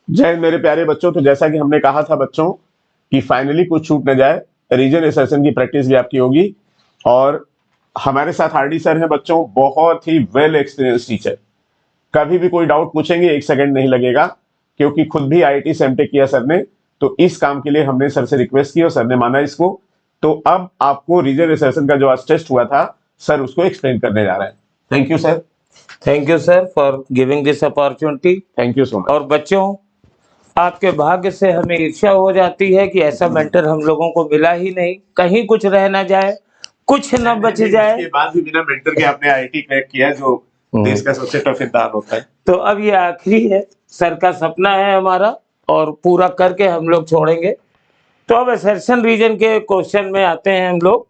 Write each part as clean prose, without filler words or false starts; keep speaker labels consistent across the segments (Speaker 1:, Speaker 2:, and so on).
Speaker 1: जय हिंद मेरे प्यारे बच्चों। तो जैसा कि हमने कहा था बच्चों कि फाइनली कुछ छूट न जाए, रीजन एसेशन की प्रैक्टिस भी आपकी होगी। और हमारे साथ आरडी सर हैं बच्चों, बहुत ही वेल एक्सपीरियंस टीचर। कभी भी कोई डाउट पूछेंगे 1 सेकंड नहीं लगेगा, क्योंकि खुद भी आईआईटी से एमटेक किया सर ने। तो इस काम के लिए हमने सर से रिक्वेस्ट की और सर ने माना इसको। तो अब आपको रीजन एसेशन का जो आज टेस्ट हुआ था, सर उसको एक्सप्लेन करने जा रहे हैं। Thank you sir.
Speaker 2: Thank you sir for giving this opportunity.
Speaker 1: Thank you so much.
Speaker 2: और बच्चों, आपके भाग्य से हमें ईर्ष्या हो जाती है कि ऐसा मेंटर हम लोगों को मिला ही नहीं। कहीं कुछ रह ना जाए, कुछ न बच जाए।
Speaker 1: इसके बाद भी बिना मेंटर के आपने आईआईटी क्रैक किया, जो देश का सबसे टफ इम्तिहान होता है।
Speaker 2: तो अब ये आखिरी है, सर का सपना है हमारा, और पूरा करके हम लोग छोड़ेंगे। तो अब असर्शन रीजन के क्वेश्चन में आते हैं हम लोग।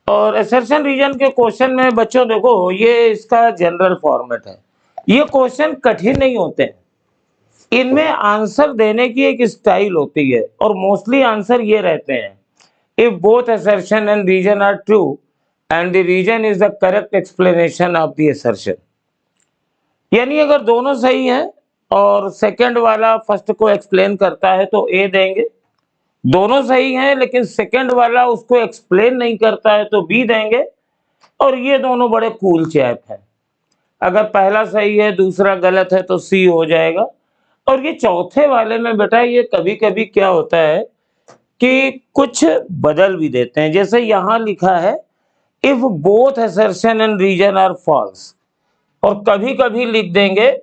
Speaker 2: और असर्शन रीजन के क्वेश्चन में बच्चों देखो, ये इसका जनरल फॉर्मेट है। ये क्वेश्चन कठिन नहीं होते हैं, इनमें आंसर देने की एक स्टाइल होती है, और मोस्टली आंसर ये रहते हैं, if both assertion and reason are true and the reason is the correct explanation of the assertion. यानी अगर दोनों सही हैं और सेकंड वाला फर्स्ट को एक्सप्लेन करता है तो ए देंगे, दोनों सही हैं लेकिन सेकंड वाला उसको एक्सप्लेन नहीं करता है तो बी देंगे। और ये दोनों बड़े कूल चैप हैं। अगर पहला सही है दूसरा गलत है तो सी हो जाएगा। और ये चौथे वाले में बेटा, ये कभी कभी क्या होता है कि कुछ बदल भी देते हैं। जैसे यहां लिखा है if both assertion and reason are false, और कभी कभी लिख देंगे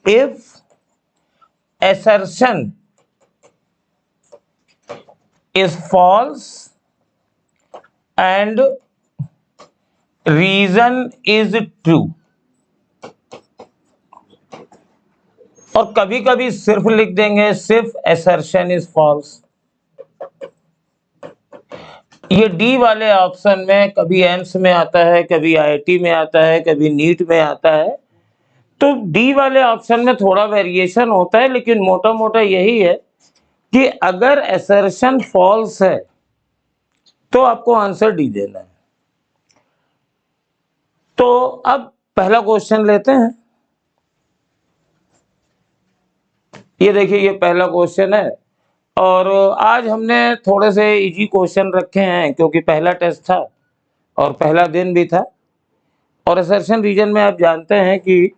Speaker 2: if assertion is false and reason is true। और कभी कभी सिर्फ लिख देंगे सिर्फ assertion is false। ये डी वाले ऑप्शन में कभी एम्स में आता है, कभी आईआईटी में आता है, कभी नीट में आता है। तो डी वाले ऑप्शन में थोड़ा वेरिएशन होता है, लेकिन मोटा मोटा यही है कि अगर असर्शन फॉल्स है तो आपको आंसर डी देना है। तो अब पहला क्वेश्चन लेते हैं। ये देखिए, ये पहला क्वेश्चन है, और आज हमने थोड़े से इजी क्वेश्चन रखे हैं क्योंकि पहला टेस्ट था और पहला दिन भी था। और असर्शन रीजन में आप जानते हैं कि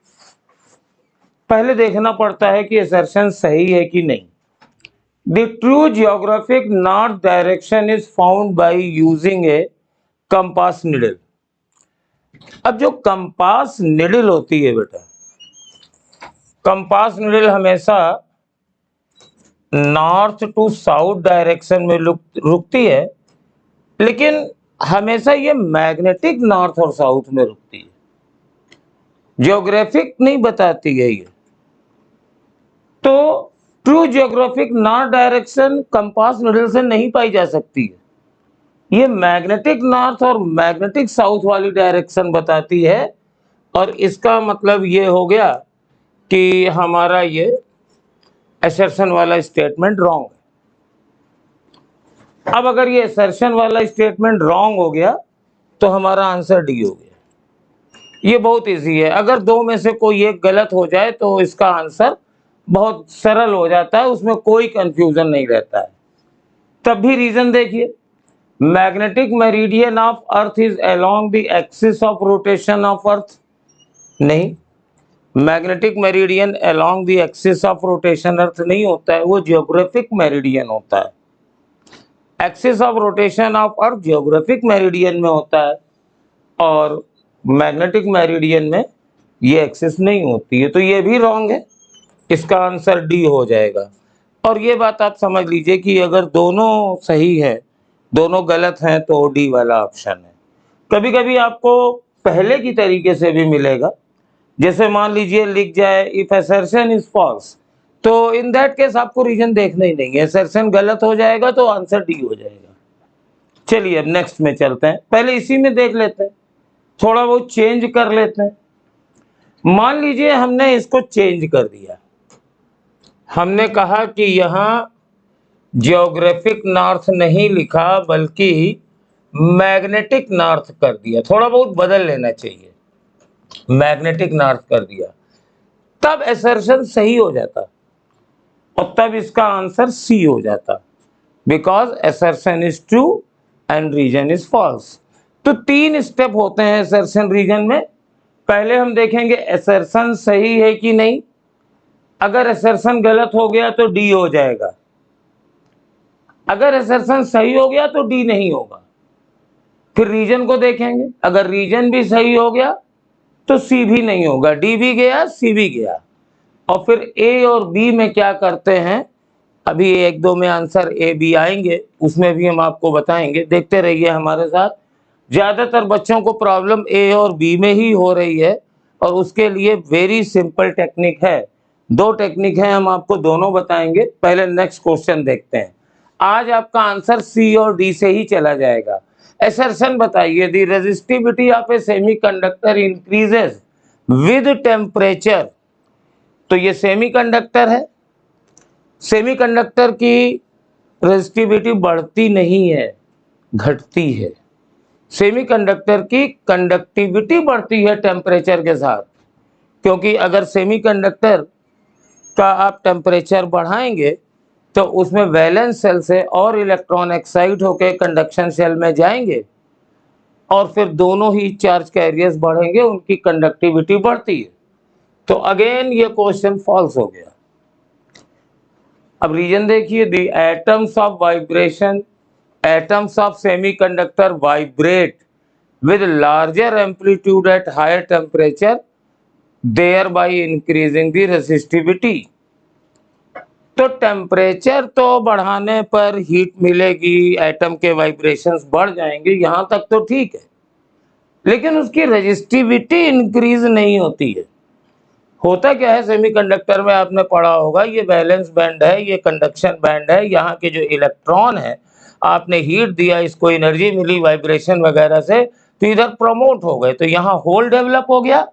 Speaker 2: पहले देखना पड़ता है कि असर्शन सही है कि नहीं। The true geographic north direction is found by using a compass needle। अब जो कंपास निडल होती है बेटा, कंपास निडल हमेशा नॉर्थ टू साउथ डायरेक्शन में रुकती है, लेकिन हमेशा ये मैग्नेटिक नॉर्थ और साउथ में रुकती है, जियोग्राफिक नहीं बताती है ये। तो true geographic north direction compass needle से नहीं पाई जा सकती है, ये मैग्नेटिक नॉर्थ और मैग्नेटिक साउथ वाली डायरेक्शन बताती है। और इसका मतलब ये हो गया कि हमारा ये असर्शन वाला स्टेटमेंट रॉन्ग है। अब अगर ये असर्शन वाला स्टेटमेंट रॉन्ग हो गया तो हमारा आंसर डी हो गया। ये बहुत इजी है, अगर दो में से कोई एक गलत हो जाए तो इसका आंसर बहुत सरल हो जाता है, उसमें कोई कंफ्यूजन नहीं रहता है। तब भी रीजन देखिए, magnetic meridian of earth is along the axis of rotation of earth. नहीं, magnetic meridian along the axis of rotation earth नहीं होता है, वो जियोग्राफिक मेरिडियन होता है। Axis of rotation of earth geographic meridian में होता है, और मैग्नेटिक मेरिडियन में ये एक्सिस नहीं होती है। तो ये भी रॉन्ग है, इसका आंसर डी हो जाएगा। और ये बात आप समझ लीजिए कि अगर दोनों सही है दोनों गलत हैं तो डी वाला ऑप्शन है। कभी कभी आपको पहले की तरीके से भी मिलेगा, जैसे मान लीजिए लिख जाए इफ असर्शन इज फॉल्स, तो इन दैट केस आपको रीजन देखना ही नहीं है, असर्शन गलत हो जाएगा तो आंसर डी हो जाएगा। चलिए अब नेक्स्ट में चलते हैं, पहले इसी में देख लेते हैं, थोड़ा बहुत चेंज कर लेते हैं। मान लीजिए हमने इसको चेंज कर दिया, हमने कहा कि यहाँ जियोग्राफिक नॉर्थ नहीं लिखा बल्कि मैग्नेटिक नॉर्थ कर दिया, थोड़ा बहुत बदल लेना चाहिए। मैग्नेटिक नॉर्थ कर दिया, तब असर्शन सही हो जाता और तब इसका आंसर सी हो जाता, because assertion is true and reason is false. तो 3 स्टेप होते हैं असर्शन रीजन में। पहले हम देखेंगे असर्शन सही है कि नहीं। अगर असर्शन गलत हो गया तो डी हो जाएगा, अगर असर्शन सही हो गया तो डी नहीं होगा। फिर रीजन को देखेंगे, अगर रीजन भी सही हो गया तो सी भी नहीं होगा, डी भी गया सी भी गया। और फिर ए और बी में क्या करते हैं, अभी 1-2 में आंसर ए बी आएंगे, उसमें भी हम आपको बताएंगे, देखते रहिए हमारे साथ। ज्यादातर बच्चों को प्रॉब्लम ए और बी में ही हो रही है और उसके लिए वेरी सिंपल टेक्निक है। 2 टेक्निक है, हम आपको दोनों बताएंगे। पहले नेक्स्ट क्वेश्चन देखते हैं। आज आपका आंसर सी और डी से ही चला जाएगा। असर्शन बताइए, the resistivity of A semiconductor increases with temperature. तो ये सेमीकंडक्टर है, सेमीकंडक्टर की रेजिस्टिविटी बढ़ती नहीं है, घटती है। सेमीकंडक्टर की कंडक्टिविटी बढ़ती है टेम्परेचर के साथ, क्योंकि अगर सेमीकंडक्टर का आप टेम्परेचर बढ़ाएंगे तो उसमें वैलेंस सेल से और इलेक्ट्रॉन एक्साइट होकर कंडक्शन सेल में जाएंगे और फिर दोनों ही चार्ज कैरियर्स बढ़ेंगे, उनकी कंडक्टिविटी बढ़ती है। तो अगेन ये क्वेश्चन फॉल्स हो गया। अब रीजन देखिए, the atoms of vibration, atoms of semiconductor vibrate with larger amplitude at higher temperature, thereby increasing the resistivity। तो टेम्परेचर तो बढ़ाने पर हीट मिलेगी, एटम के वाइब्रेशंस बढ़ जाएंगे, यहां तक तो ठीक है, लेकिन उसकी रेजिस्टिविटी इंक्रीज नहीं होती है। होता क्या है, सेमीकंडक्टर में आपने पढ़ा होगा, ये वैलेंस बैंड है, ये कंडक्शन बैंड है, यहाँ के जो इलेक्ट्रॉन है, आपने हीट दिया, इसको एनर्जी मिली वाइब्रेशन वगैरह से, तो इधर प्रमोट हो गए, तो यहाँ होल डेवलप हो गया,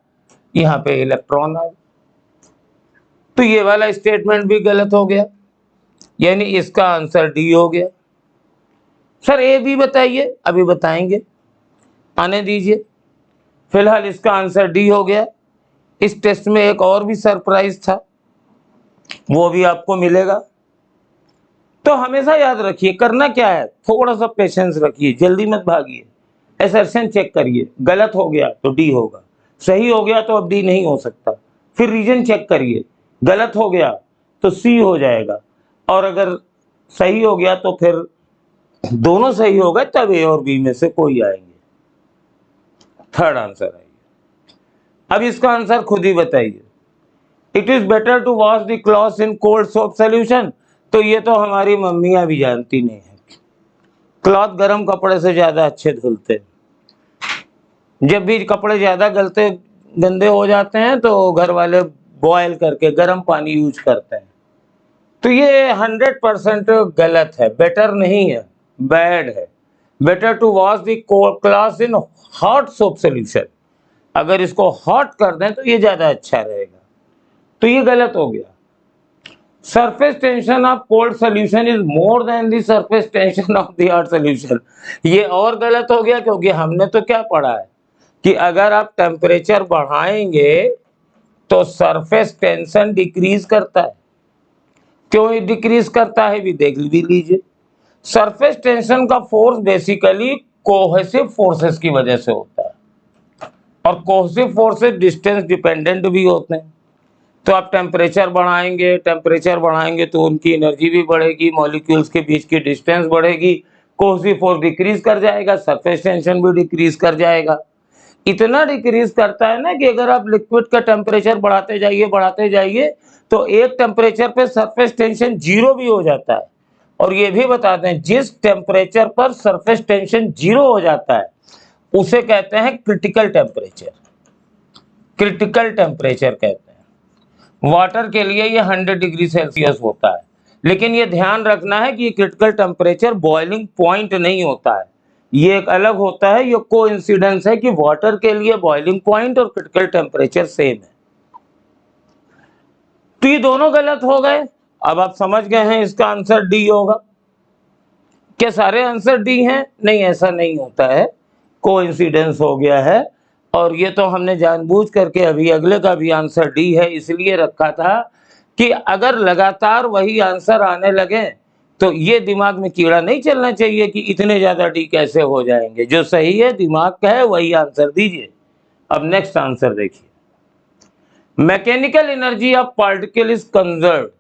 Speaker 2: यहाँ पे इलेक्ट्रॉन आ गए। तो ये वाला स्टेटमेंट भी गलत हो गया, यानी इसका आंसर डी हो गया। सर ए बी बताइए, अभी बताएंगे, आने दीजिए। फिलहाल इसका आंसर डी हो गया। इस टेस्ट में एक और भी सरप्राइज था, वो भी आपको मिलेगा। तो हमेशा याद रखिए, करना क्या है, थोड़ा सा पेशेंस रखिए, जल्दी मत भागिए। असर्शन चेक करिए, गलत हो गया तो डी होगा, सही हो गया तो अब डी नहीं हो सकता। फिर रीजन चेक करिए, गलत हो गया तो सी हो जाएगा, और अगर सही हो गया तो फिर दोनों सही हो गए, तब ए और बी में से कोई आएंगे। थर्ड आंसर आइए। अब इसका आंसर खुद ही बताइए। It is better to wash the clothes in cold soap solution. तो ये तो हमारी मम्मियां भी जानती नहीं है, क्लॉथ गर्म कपड़े से ज्यादा अच्छे धुलते हैं। जब भी कपड़े ज्यादा गंदे हो जाते हैं तो घर वाले बॉयल करके गर्म पानी यूज करते हैं। तो ये 100% गलत है, बेटर नहीं है, बैड है। Better to wash the clothes in hot soap solution. अगर इसको हॉट कर दें तो ये ज्यादा अच्छा रहेगा, तो ये गलत हो गया। Surface tension of cold solution is more than the surface tension of the hot solution. ये और गलत हो गया, क्योंकि हमने तो क्या पढ़ा है कि अगर आप टेम्परेचर बढ़ाएंगे तो सरफेस टेंशन डिक्रीज करता है। क्यों डिक्रीज करता है भी देख भी लीजिए। सरफेस टेंशन का फोर्स बेसिकली कोहेसिव फोर्सेस की वजह से होता है, और कोहेसिव फोर्सेस डिस्टेंस डिपेंडेंट भी होते हैं। तो आप टेम्परेचर बढ़ाएंगे तो उनकी एनर्जी भी बढ़ेगी, मॉलिक्यूल्स के बीच की डिस्टेंस बढ़ेगी, कोहेसिव फोर्स डिक्रीज कर जाएगा, सरफेस टेंशन भी डिक्रीज कर जाएगा। इतना डिक्रीज करता है ना कि अगर आप लिक्विड का टेम्परेचर बढ़ाते जाइए तो एक टेम्परेचर पे सरफेस टेंशन 0 भी हो जाता है। और ये भी बताते हैं, जिस टेम्परेचर पर सरफेस टेंशन 0 हो जाता है उसे कहते हैं क्रिटिकल टेम्परेचर। क्रिटिकल टेम्परेचर कहते हैं। वाटर के लिए ये 100 डिग्री सेल्सियस होता है, लेकिन ये ध्यान रखना है कि ये क्रिटिकल टेम्परेचर बॉइलिंग पॉइंट नहीं होता है, ये एक अलग होता है। ये कोइंसिडेंस है कि वाटर के लिए बॉइलिंग पॉइंट और क्रिटिकल टेम्परेचर सेम है। तो ये दोनों गलत हो गए। अब आप समझ गए हैं इसका आंसर डी होगा। क्या सारे आंसर डी हैं? नहीं, ऐसा नहीं होता है, कोइंसिडेंस हो गया है। और ये तो हमने जानबूझ करके अभी अगले का भी आंसर डी है इसलिए रखा था कि अगर लगातार वही आंसर आने लगे तो ये दिमाग में कीड़ा नहीं चलना चाहिए कि इतने ज्यादा डी कैसे हो जाएंगे। जो सही है दिमाग का है वही आंसर दीजिए। अब नेक्स्ट आंसर देखिए, mechanical energy of particle is conserved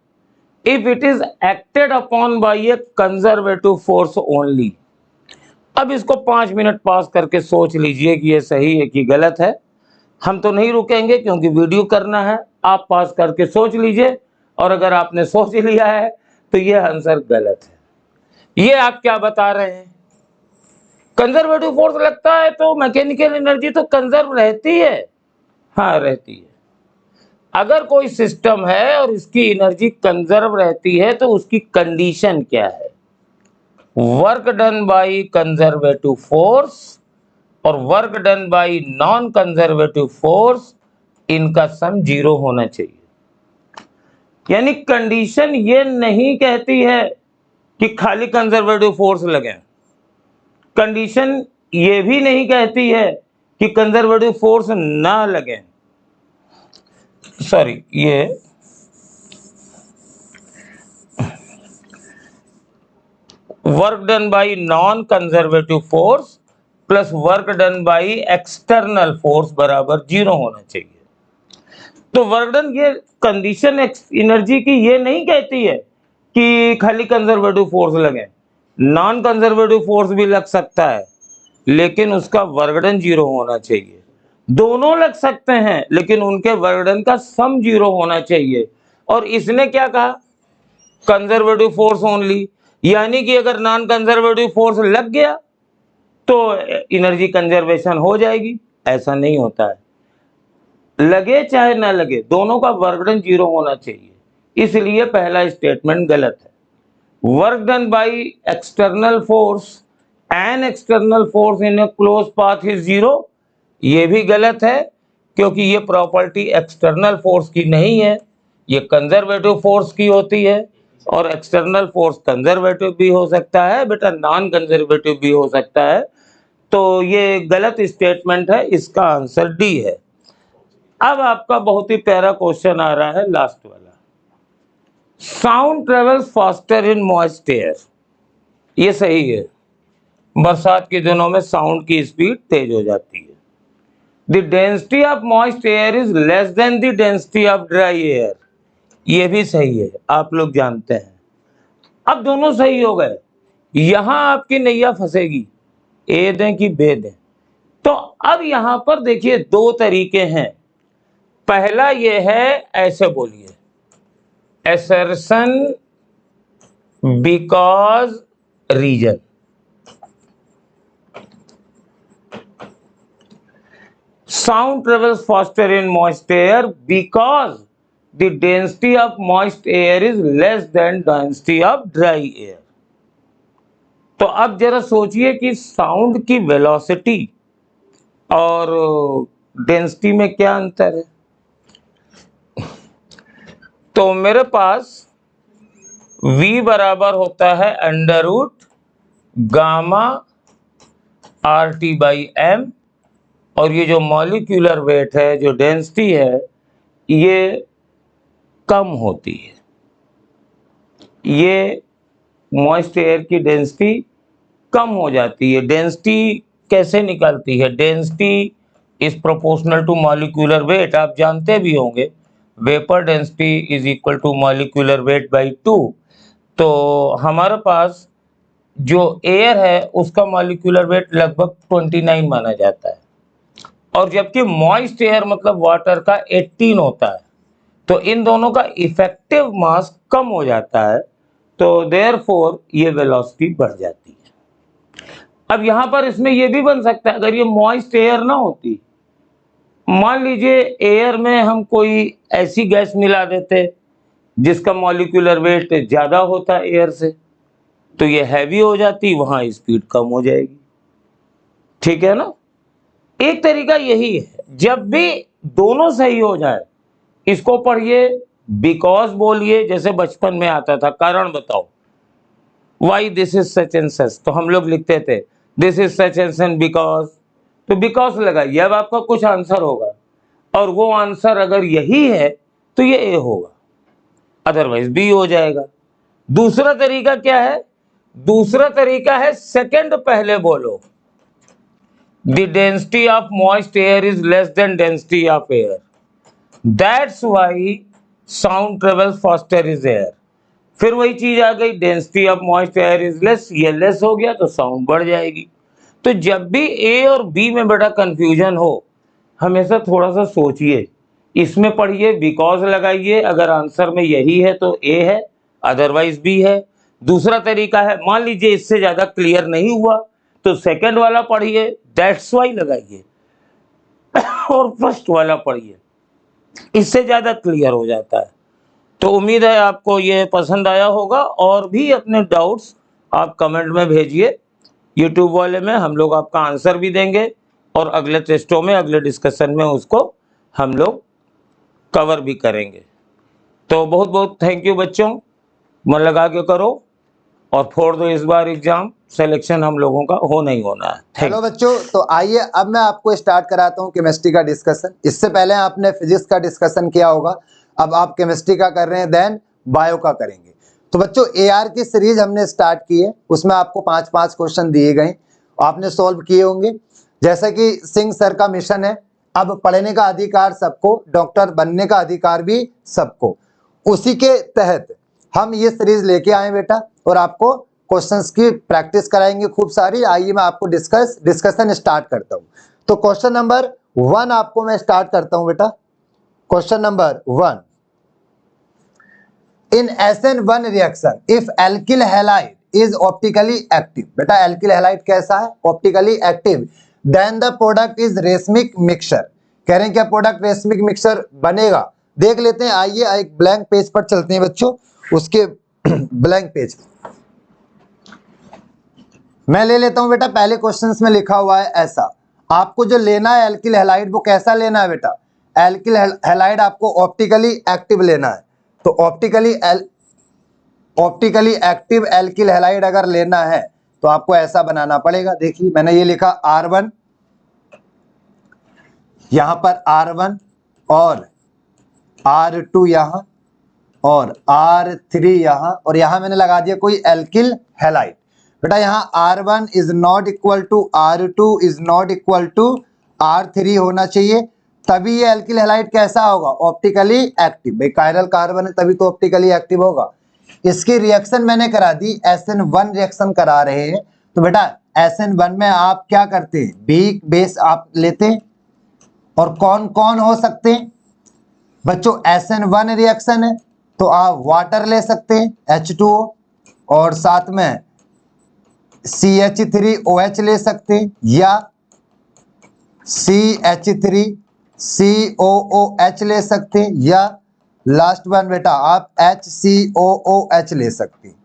Speaker 2: if it is acted upon bye A conservative force only. अब इसको 5 मिनट पास करके सोच लीजिए कि ये सही है कि गलत है। हम तो नहीं रुकेंगे क्योंकि वीडियो करना है, आप पास करके सोच लीजिए और अगर आपने सोच लिया है तो ये आंसर गलत है। ये आप क्या बता रहे हैं? कंजर्वेटिव फोर्स लगता है तो मैकेनिकल एनर्जी तो कंजर्व रहती है। हाँ रहती है। अगर कोई सिस्टम है और इसकी एनर्जी कंजर्व रहती है तो उसकी कंडीशन क्या है? Work done by conservative force और work done by non conservative force, इनका सम 0 होना चाहिए। यानी कंडीशन ये नहीं कहती है कि खाली कंजर्वेटिव फोर्स लगे, कंडीशन ये भी नहीं कहती है कि कंजर्वेटिव फोर्स ना लगे। सॉरी, ये work done by non conservative force plus work done by external force बराबर 0 होना चाहिए। तो वर्क डन, ये कंडीशन एनर्जी की ये नहीं कहती है कि खाली कंजर्वेटिव फोर्स लगे, नॉन कंजर्वेटिव फोर्स भी लग सकता है लेकिन उसका वर्क डन 0 होना चाहिए। दोनों लग सकते हैं लेकिन उनके वर्क डन का सम 0 होना चाहिए। और इसने क्या कहा? कंजर्वेटिव फोर्स ओनली, यानी कि अगर नॉन कंजर्वेटिव फोर्स लग गया तो एनर्जी कंजर्वेशन हो जाएगी। ऐसा नहीं होता है, लगे चाहे ना लगे दोनों का वर्क डन 0 होना चाहिए, इसलिए पहला स्टेटमेंट गलत है। Work done by external force and external force in A close path is 0, ये भी गलत है क्योंकि ये प्रॉपर्टी एक्सटर्नल फोर्स की नहीं है, ये कंजर्वेटिव फोर्स की होती है। और एक्सटर्नल फोर्स कंजर्वेटिव भी हो सकता है बेटा, नॉन कंजर्वेटिव भी हो सकता है। तो ये गलत स्टेटमेंट है, इसका आंसर डी है। अब आपका बहुत ही प्यारा क्वेश्चन आ रहा है लास्ट वाला, sound travels faster in moist air. ये सही है, बरसात के दिनों में साउंड की स्पीड तेज हो जाती है। The density of moist air is less than the density of dry air, ये भी सही है, आप लोग जानते हैं। अब दोनों सही हो गए, यहां आपकी नैया फंसेगी, ए दें कि बे दें। तो अब यहां पर देखिए दो तरीके हैं। पहला ये है, ऐसे बोलिए, assertion because reason। Sound travels faster in moist air because the density of moist air is less than density of dry air। तो अब जरा सोचिए कि साउंड की वेलोसिटी और डेंसिटी में क्या अंतर है। तो मेरे पास v बराबर होता है under root gamma R T by M, और ये जो मॉलिक्यूलर वेट है, जो डेंसिटी है, ये कम होती है। ये मॉइस्ट एयर की डेंसिटी कम हो जाती है। डेंसिटी कैसे निकलती है? Density is proportional to molecular weight, आप जानते भी होंगे, vapour density is equal to molecular weight by 2। तो हमारे पास जो एयर है उसका मॉलिक्यूलर वेट लगभग 29 माना जाता है, और जबकि मॉइस्ट एयर मतलब वाटर का 18 होता है। तो इन दोनों का इफेक्टिव मास कम हो जाता है, तो देयरफॉर ये वेलोसिटी बढ़ जाती है। अब यहां पर इसमें ये भी बन सकता है, अगर ये मॉइस्ट एयर ना होती, मान लीजिए एयर में हम कोई ऐसी गैस मिला देते जिसका मॉलिक्यूलर वेट ज्यादा होता है एयर से, तो ये हैवी हो जाती, वहां स्पीड कम हो जाएगी। ठीक है ना? एक तरीका यही है, जब भी दोनों सही हो जाए इसको पढ़िए, बिकॉज बोलिए, जैसे बचपन में आता था, कारण बताओ, why this is such and such, तो हम लोग लिखते थे this is such and such because. तो बिकॉज लगाइए, अब आपका कुछ आंसर होगा और वो आंसर अगर यही है तो ये ए होगा, अदरवाइज बी हो जाएगा। दूसरा तरीका क्या है? दूसरा तरीका है सेकंड पहले बोलो, the density of moist air is less than density of air, that's why sound travels faster is air. फिर वही चीज आ गई, density of moist air is less, ये लेस हो गया तो साउंड बढ़ जाएगी। तो जब भी ए और बी में बड़ा कंफ्यूजन हो, हमेशा थोड़ा सा सोचिए, इसमें पढ़िए, बिकॉज लगाइए, अगर आंसर में यही है तो ए है, अदरवाइज बी है। दूसरा तरीका है, मान लीजिए इससे ज्यादा क्लियर नहीं हुआ तो सेकंड वाला पढ़िए, दैट्स वाई लगाइए, और फर्स्ट वाला पढ़िए, इससे ज्यादा क्लियर हो जाता है। तो उम्मीद है आपको ये पसंद आया होगा, और भी अपने डाउट्स आप कमेंट में भेजिए, यूट्यूब वाले में हम लोग आपका आंसर भी देंगे, और अगले टेस्टों में, अगले डिस्कशन में उसको हम लोग कवर भी करेंगे। तो बहुत बहुत थैंक यू बच्चों, मन लगा के करो और फोड़ दो इस बार एग्जाम, सिलेक्शन हम लोगों का हो नहीं होना है।
Speaker 3: हेलो बच्चों, तो आइए अब मैं आपको स्टार्ट कराता हूं केमिस्ट्री का डिस्कशन। इससे पहले आपने फिजिक्स का डिस्कशन किया होगा, अब आप केमिस्ट्री का कर रहे हैं, देन बायो का करेंगे। तो बच्चों एआर की सीरीज हमने स्टार्ट की है, उसमें आपको 5-5 क्वेश्चन दिए गए, आपने सॉल्व किए होंगे। जैसा कि सिंह सर का मिशन है, अब पढ़ने का अधिकार सबको, डॉक्टर बनने का अधिकार भी सबको, उसी के तहत हम ये सीरीज लेके आए बेटा, और आपको क्वेश्चंस की प्रैक्टिस कराएंगे खूब सारी। आइए मैं आपको डिस्कशन स्टार्ट करता हूं। तो क्वेश्चन नंबर 1 आपको मैं स्टार्ट करता हूं बेटा। Question number 1, in SN1 reaction if alkyl halide is optically active. बेटा एल्किल हैलाइड कैसा है? Optically active. Then the product is racemic mixture. कह रहे हैं क्या प्रोडक्ट रेशमिक मिक्सचर बनेगा? देख लेते हैं, आइए एक ब्लैंक पेज पर चलते हैं बच्चों, उसके ब्लैंक पेज मैं ले लेता हूं बेटा। पहले क्वेश्चंस में लिखा हुआ है ऐसा, आपको जो लेना है एल्किल हैलाइड, वो कैसा लेना है बेटा? एल्किल हैलाइड आपको ऑप्टिकली एक्टिव लेना है। तो ऑप्टिकली एक्टिव एल्किल हैलाइड अगर लेना है तो आपको ऐसा बनाना पड़ेगा। देखिए मैंने ये लिखा R1, यहां पर R1 और R2 यहां, और R3 यहां, और यहां मैंने लगा दिया कोई एल्किल हैलाइड। बेटा यहाँ R1 is not equal to R2 is not equal to R3 होना चाहिए, तभी ये एल्किल हैलाइड कैसा होगा? Optically active. भाई कायरल कार्बन है तभी तो ऑप्टिकली एक्टिव होगा। इसकी रिएक्शन मैंने करा दी, SN1 रिएक्शन करा रहे हैं। तो बेटा SN1 में आप क्या करते हैं? वीक बेस आप लेते हैं, और कौन कौन हो सकते हैं बच्चों? SN1 रिएक्शन है तो आप वाटर ले सकते हैं H2O, और साथ में CH3OH ले सकते हैं, या CH3COOH ले सकते हैं, या लास्ट वन बेटा आप HCOOH ले सकते हैं।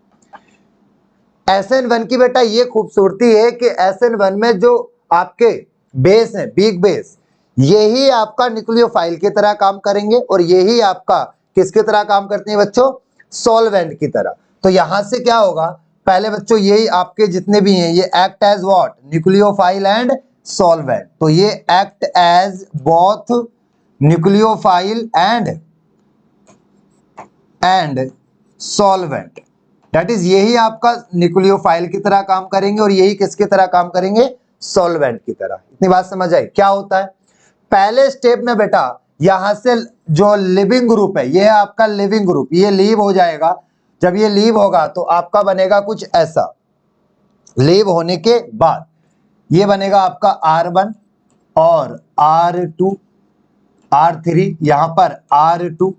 Speaker 3: SN1 की बेटा ये खूबसूरती है कि SN1 में जो आपके बेस है, बिग बेस, यही आपका न्यूक्लियोफाइल की तरह काम करेंगे, और यही आपका किसकी तरह काम करते हैं बच्चों? सॉल्वेंट की तरह। तो यहां से क्या होगा? पहले बच्चों यही आपके जितने भी हैं ये act as what? Nucleophile and solvent. तो ये act as both nucleophile and solvent, that is यही आपका न्यूक्लियोफाइल की तरह काम करेंगे, और यही किसकी तरह काम करेंगे? सॉल्वेंट की तरह। इतनी बात समझ आई? क्या होता है पहले स्टेप में बेटा? यहां से जो लिविंग ग्रुप है, ये है आपका लिविंग ग्रुप, ये लीव हो जाएगा। जब ये लीव होगा तो आपका बनेगा कुछ ऐसा। लीव होने के बाद ये बनेगा आपका R1 और R2, R3, यहां पर R2,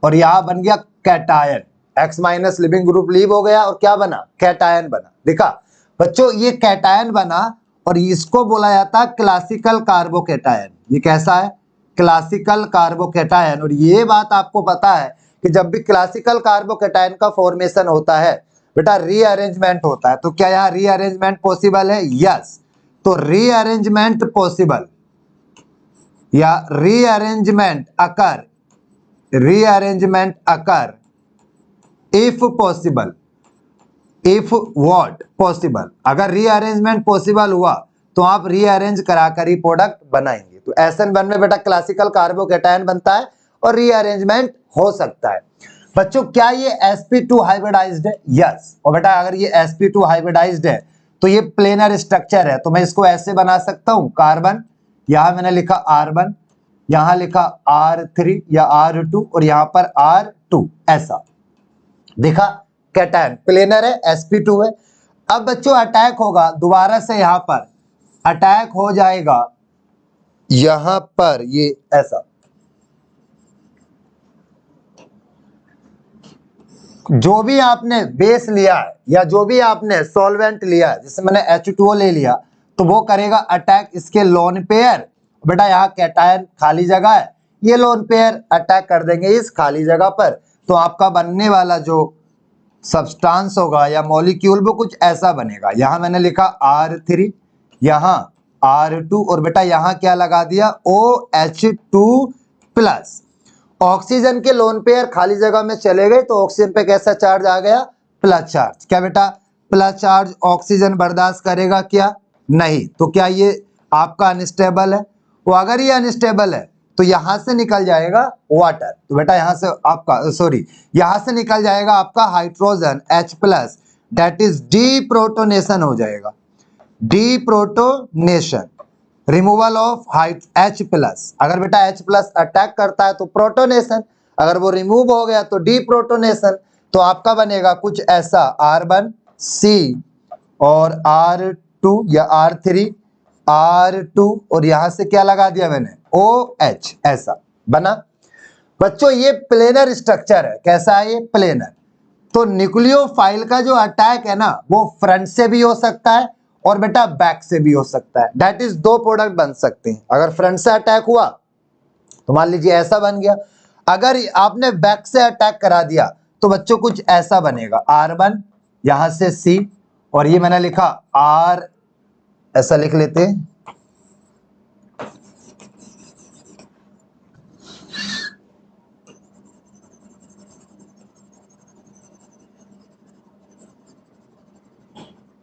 Speaker 3: और यहां बन गया cation. X minus leaving group leave हो गया, और क्या बना? कैटायन बना। देखा बच्चों ये कैटायन बना, और इसको बोला जाता है क्लासिकल कार्बोकैटायन। ये कैसा है? Classical carbocation. और ये बात आपको पता है कि जब भी क्लासिकल कार्बोकैटायन का फॉर्मेशन होता है बेटा, रीअरेंजमेंट होता है। तो क्या यहाँ रीअरेंजमेंट पॉसिबल है? यस। तो रीअरेंजमेंट पॉसिबल, या rearrangement occur if possible, if what? Possible. अगर रीअरेंजमेंट पॉसिबल हुआ तो आप रीअरेंज कराकर ही प्रोडक्ट बनाएंगे। तो SN1 में बेटा क्लासिकल कार्बोकैटायन बनता है और रीअरेंजमेंट हो सकता है। बच्चों क्या ये sp2 हाइब्रिडाइज्ड है? यस। और बेटा अगर ये sp2 हाइब्रिडाइज्ड है तो ये प्लेनर स्ट्रक्चर है, तो मैं इसको ऐसे बना सकता हूं, कार्बन, यहां मैंने लिखा R1, यहां लिखा R3 या R2 और यहां पर R2, ऐसा देखा, कैटायन प्लेनर है, sp2 है। अब बच्चों अटैक होगा दोबारा से, यहां पर अटैक हो जाएगा, यहां पर ये ऐसा, जो भी आपने बेस लिया है या जो भी आपने सॉल्वेंट लिया है, जैसे मैंने H2O ले लिया, तो वो करेगा अटैक इसके लोन पेयर। बेटा यहाँ कैटायन खाली जगह है, ये लोन पेयर अटैक कर देंगे इस खाली जगह पर, तो आपका बनने वाला जो सब्सटेंस होगा या मॉलिक्यूल वो कुछ ऐसा बनेगा। यहाँ मैंने लिखा R3, यहाँ R2 और बेटा यहाँ क्या लगा दिया, OH2+। ऑक्सीजन के लोन पेयर खाली जगह में चले गए तो ऑक्सीजन पे कैसा चार्ज आ गया, प्लस चार्ज। क्या बेटा प्लस चार्ज ऑक्सीजन बर्दाश्त करेगा क्या? नहीं। तो क्या ये आपका अनस्टेबल है? वो अगर ये अनस्टेबल है तो यहां से निकल जाएगा वाटर, तो बेटा यहां से आपका यहां से निकल जाएगा आपका hydrogen H+, that is deprotonation हो जाएगा, डीप्रोटोनेशन, रिमूवल ऑफ H+। अगर बेटा H+ अटैक करता है तो प्रोटोनेशन, अगर वो रिमूव हो गया तो डीप्रोटोनेशन। तो आपका बनेगा कुछ ऐसा, R1C और R2 या R3, R2 और यहां से क्या लगा दिया मैंने, OH, ऐसा बना। बच्चों ये प्लेनर स्ट्रक्चर है, कैसा है ये, प्लेनर। तो न्यूक्लियोफाइल का जो अटैक है ना वो फ्रंट से भी हो सकता है और बेटा बैक से भी हो सकता है, दैट इज दो प्रोडक्ट बन सकते हैं। अगर फ्रंट से अटैक हुआ तो मान लीजिए ऐसा बन गया, अगर आपने बैक से अटैक करा दिया तो बच्चों कुछ ऐसा बनेगा, R1 यहां से C और ये मैंने लिखा R, ऐसा लिख लेते हैं,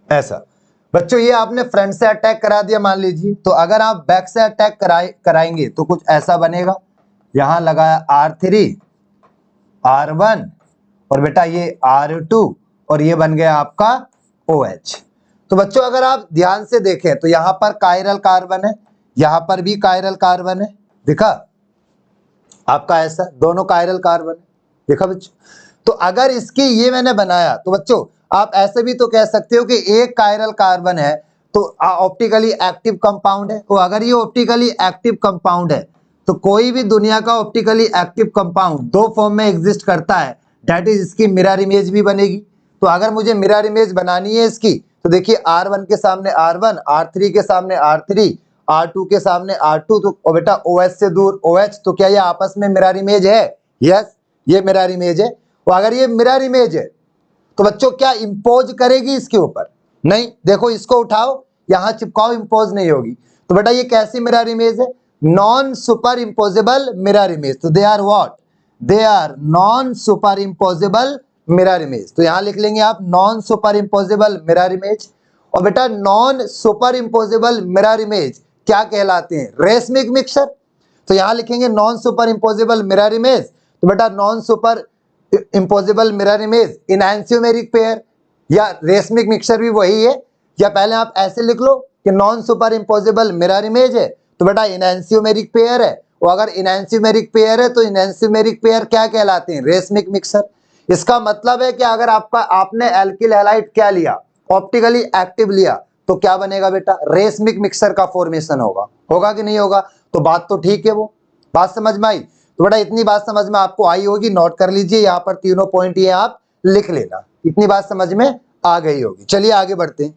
Speaker 3: ऐसा। बच्चों ये आपने फ्रंट से अटैक करा दिया मान लीजिए, तो अगर आप बैक से अटैक कराएंगे तो कुछ ऐसा बनेगा, यहां लगाया R3, R1 और बेटा ये R2 और ये बन गया आपका OH। तो बच्चों अगर आप ध्यान से देखें तो यहां पर कायरल कार्बन है, यहां पर भी कायरल कार्बन है, देखा आपका ऐसा, दोनों कायरल कार्बन है, देखा बच्चों। तो अगर इसकी ये मैंने बनाया तो बच्चों आप ऐसे भी तो कह सकते हो कि एक कायरल कार्बन है तो ऑप्टिकली एक्टिव कंपाउंड है। तो अगर ये ऑप्टिकली एक्टिव कंपाउंड है तो कोई भी दुनिया का ऑप्टिकली एक्टिव कंपाउंड दो फॉर्म में एग्जिस्ट करता है, दैट इज इसकी मिरर इमेज भी बनेगी। तो अगर मुझे मिरर इमेज बनानी है इसकी तो देखिए R1 के सामने R1, R3 के सामने R3, R2 के सामने R2, तो बेटा OH से दूर OH, तो क्या ये आपस में मिरर इमेज है? यस, ये मिरर इमेज है। और अगर ये मिरर इमेज है तो बच्चों क्या इंपोज करेगी इसके ऊपर? नहीं। देखो इसको उठाओ यहां चिपकाओ, इंपोज नहीं होगी। तो बेटा ये कैसी मिरर इमेज है? Non superimposable mirror image. तो they are what? They are non superimposable mirror image. तो यहां लिख लेंगे आप non superimposable mirror image. और बेटा non superimposable mirror image क्या कहलाते हैं? Racemic mixture. तो यहां लिखेंगे non superimposable mirror image, तो बेटा non superimposable mirror image enantiomeric pair या रेसमिक मिक्सचर भी वही है। या पहले आप ऐसे लिख लो कि non superimposable mirror image है तो बेटा इनएंशियोमेरिक पेयर है, और अगर इनएंशियोमेरिक पेयर है तो इनएंशियोमेरिक पेयर क्या कहलाते हैं? Racemic mixture. इसका मतलब है कि अगर आपने एल्किल हैलाइड क्या लिया? ऑप्टिकली एक्टिव लिया, तो क्या बनेगा बेटा? रेसमिक मिक्सचर का फॉर्मेशन होगा। होगा कि नहीं होगा? तो बात तो ठीक है, वो बात समझ में आई। तो बेटा इतनी बात समझ में आपको आई होगी, नोट कर लीजिए, यहाँ पर तीनों पॉइंट ये आप लिख लेना, इतनी बात समझ में आ गई होगी। चलिए आगे बढ़ते हैं,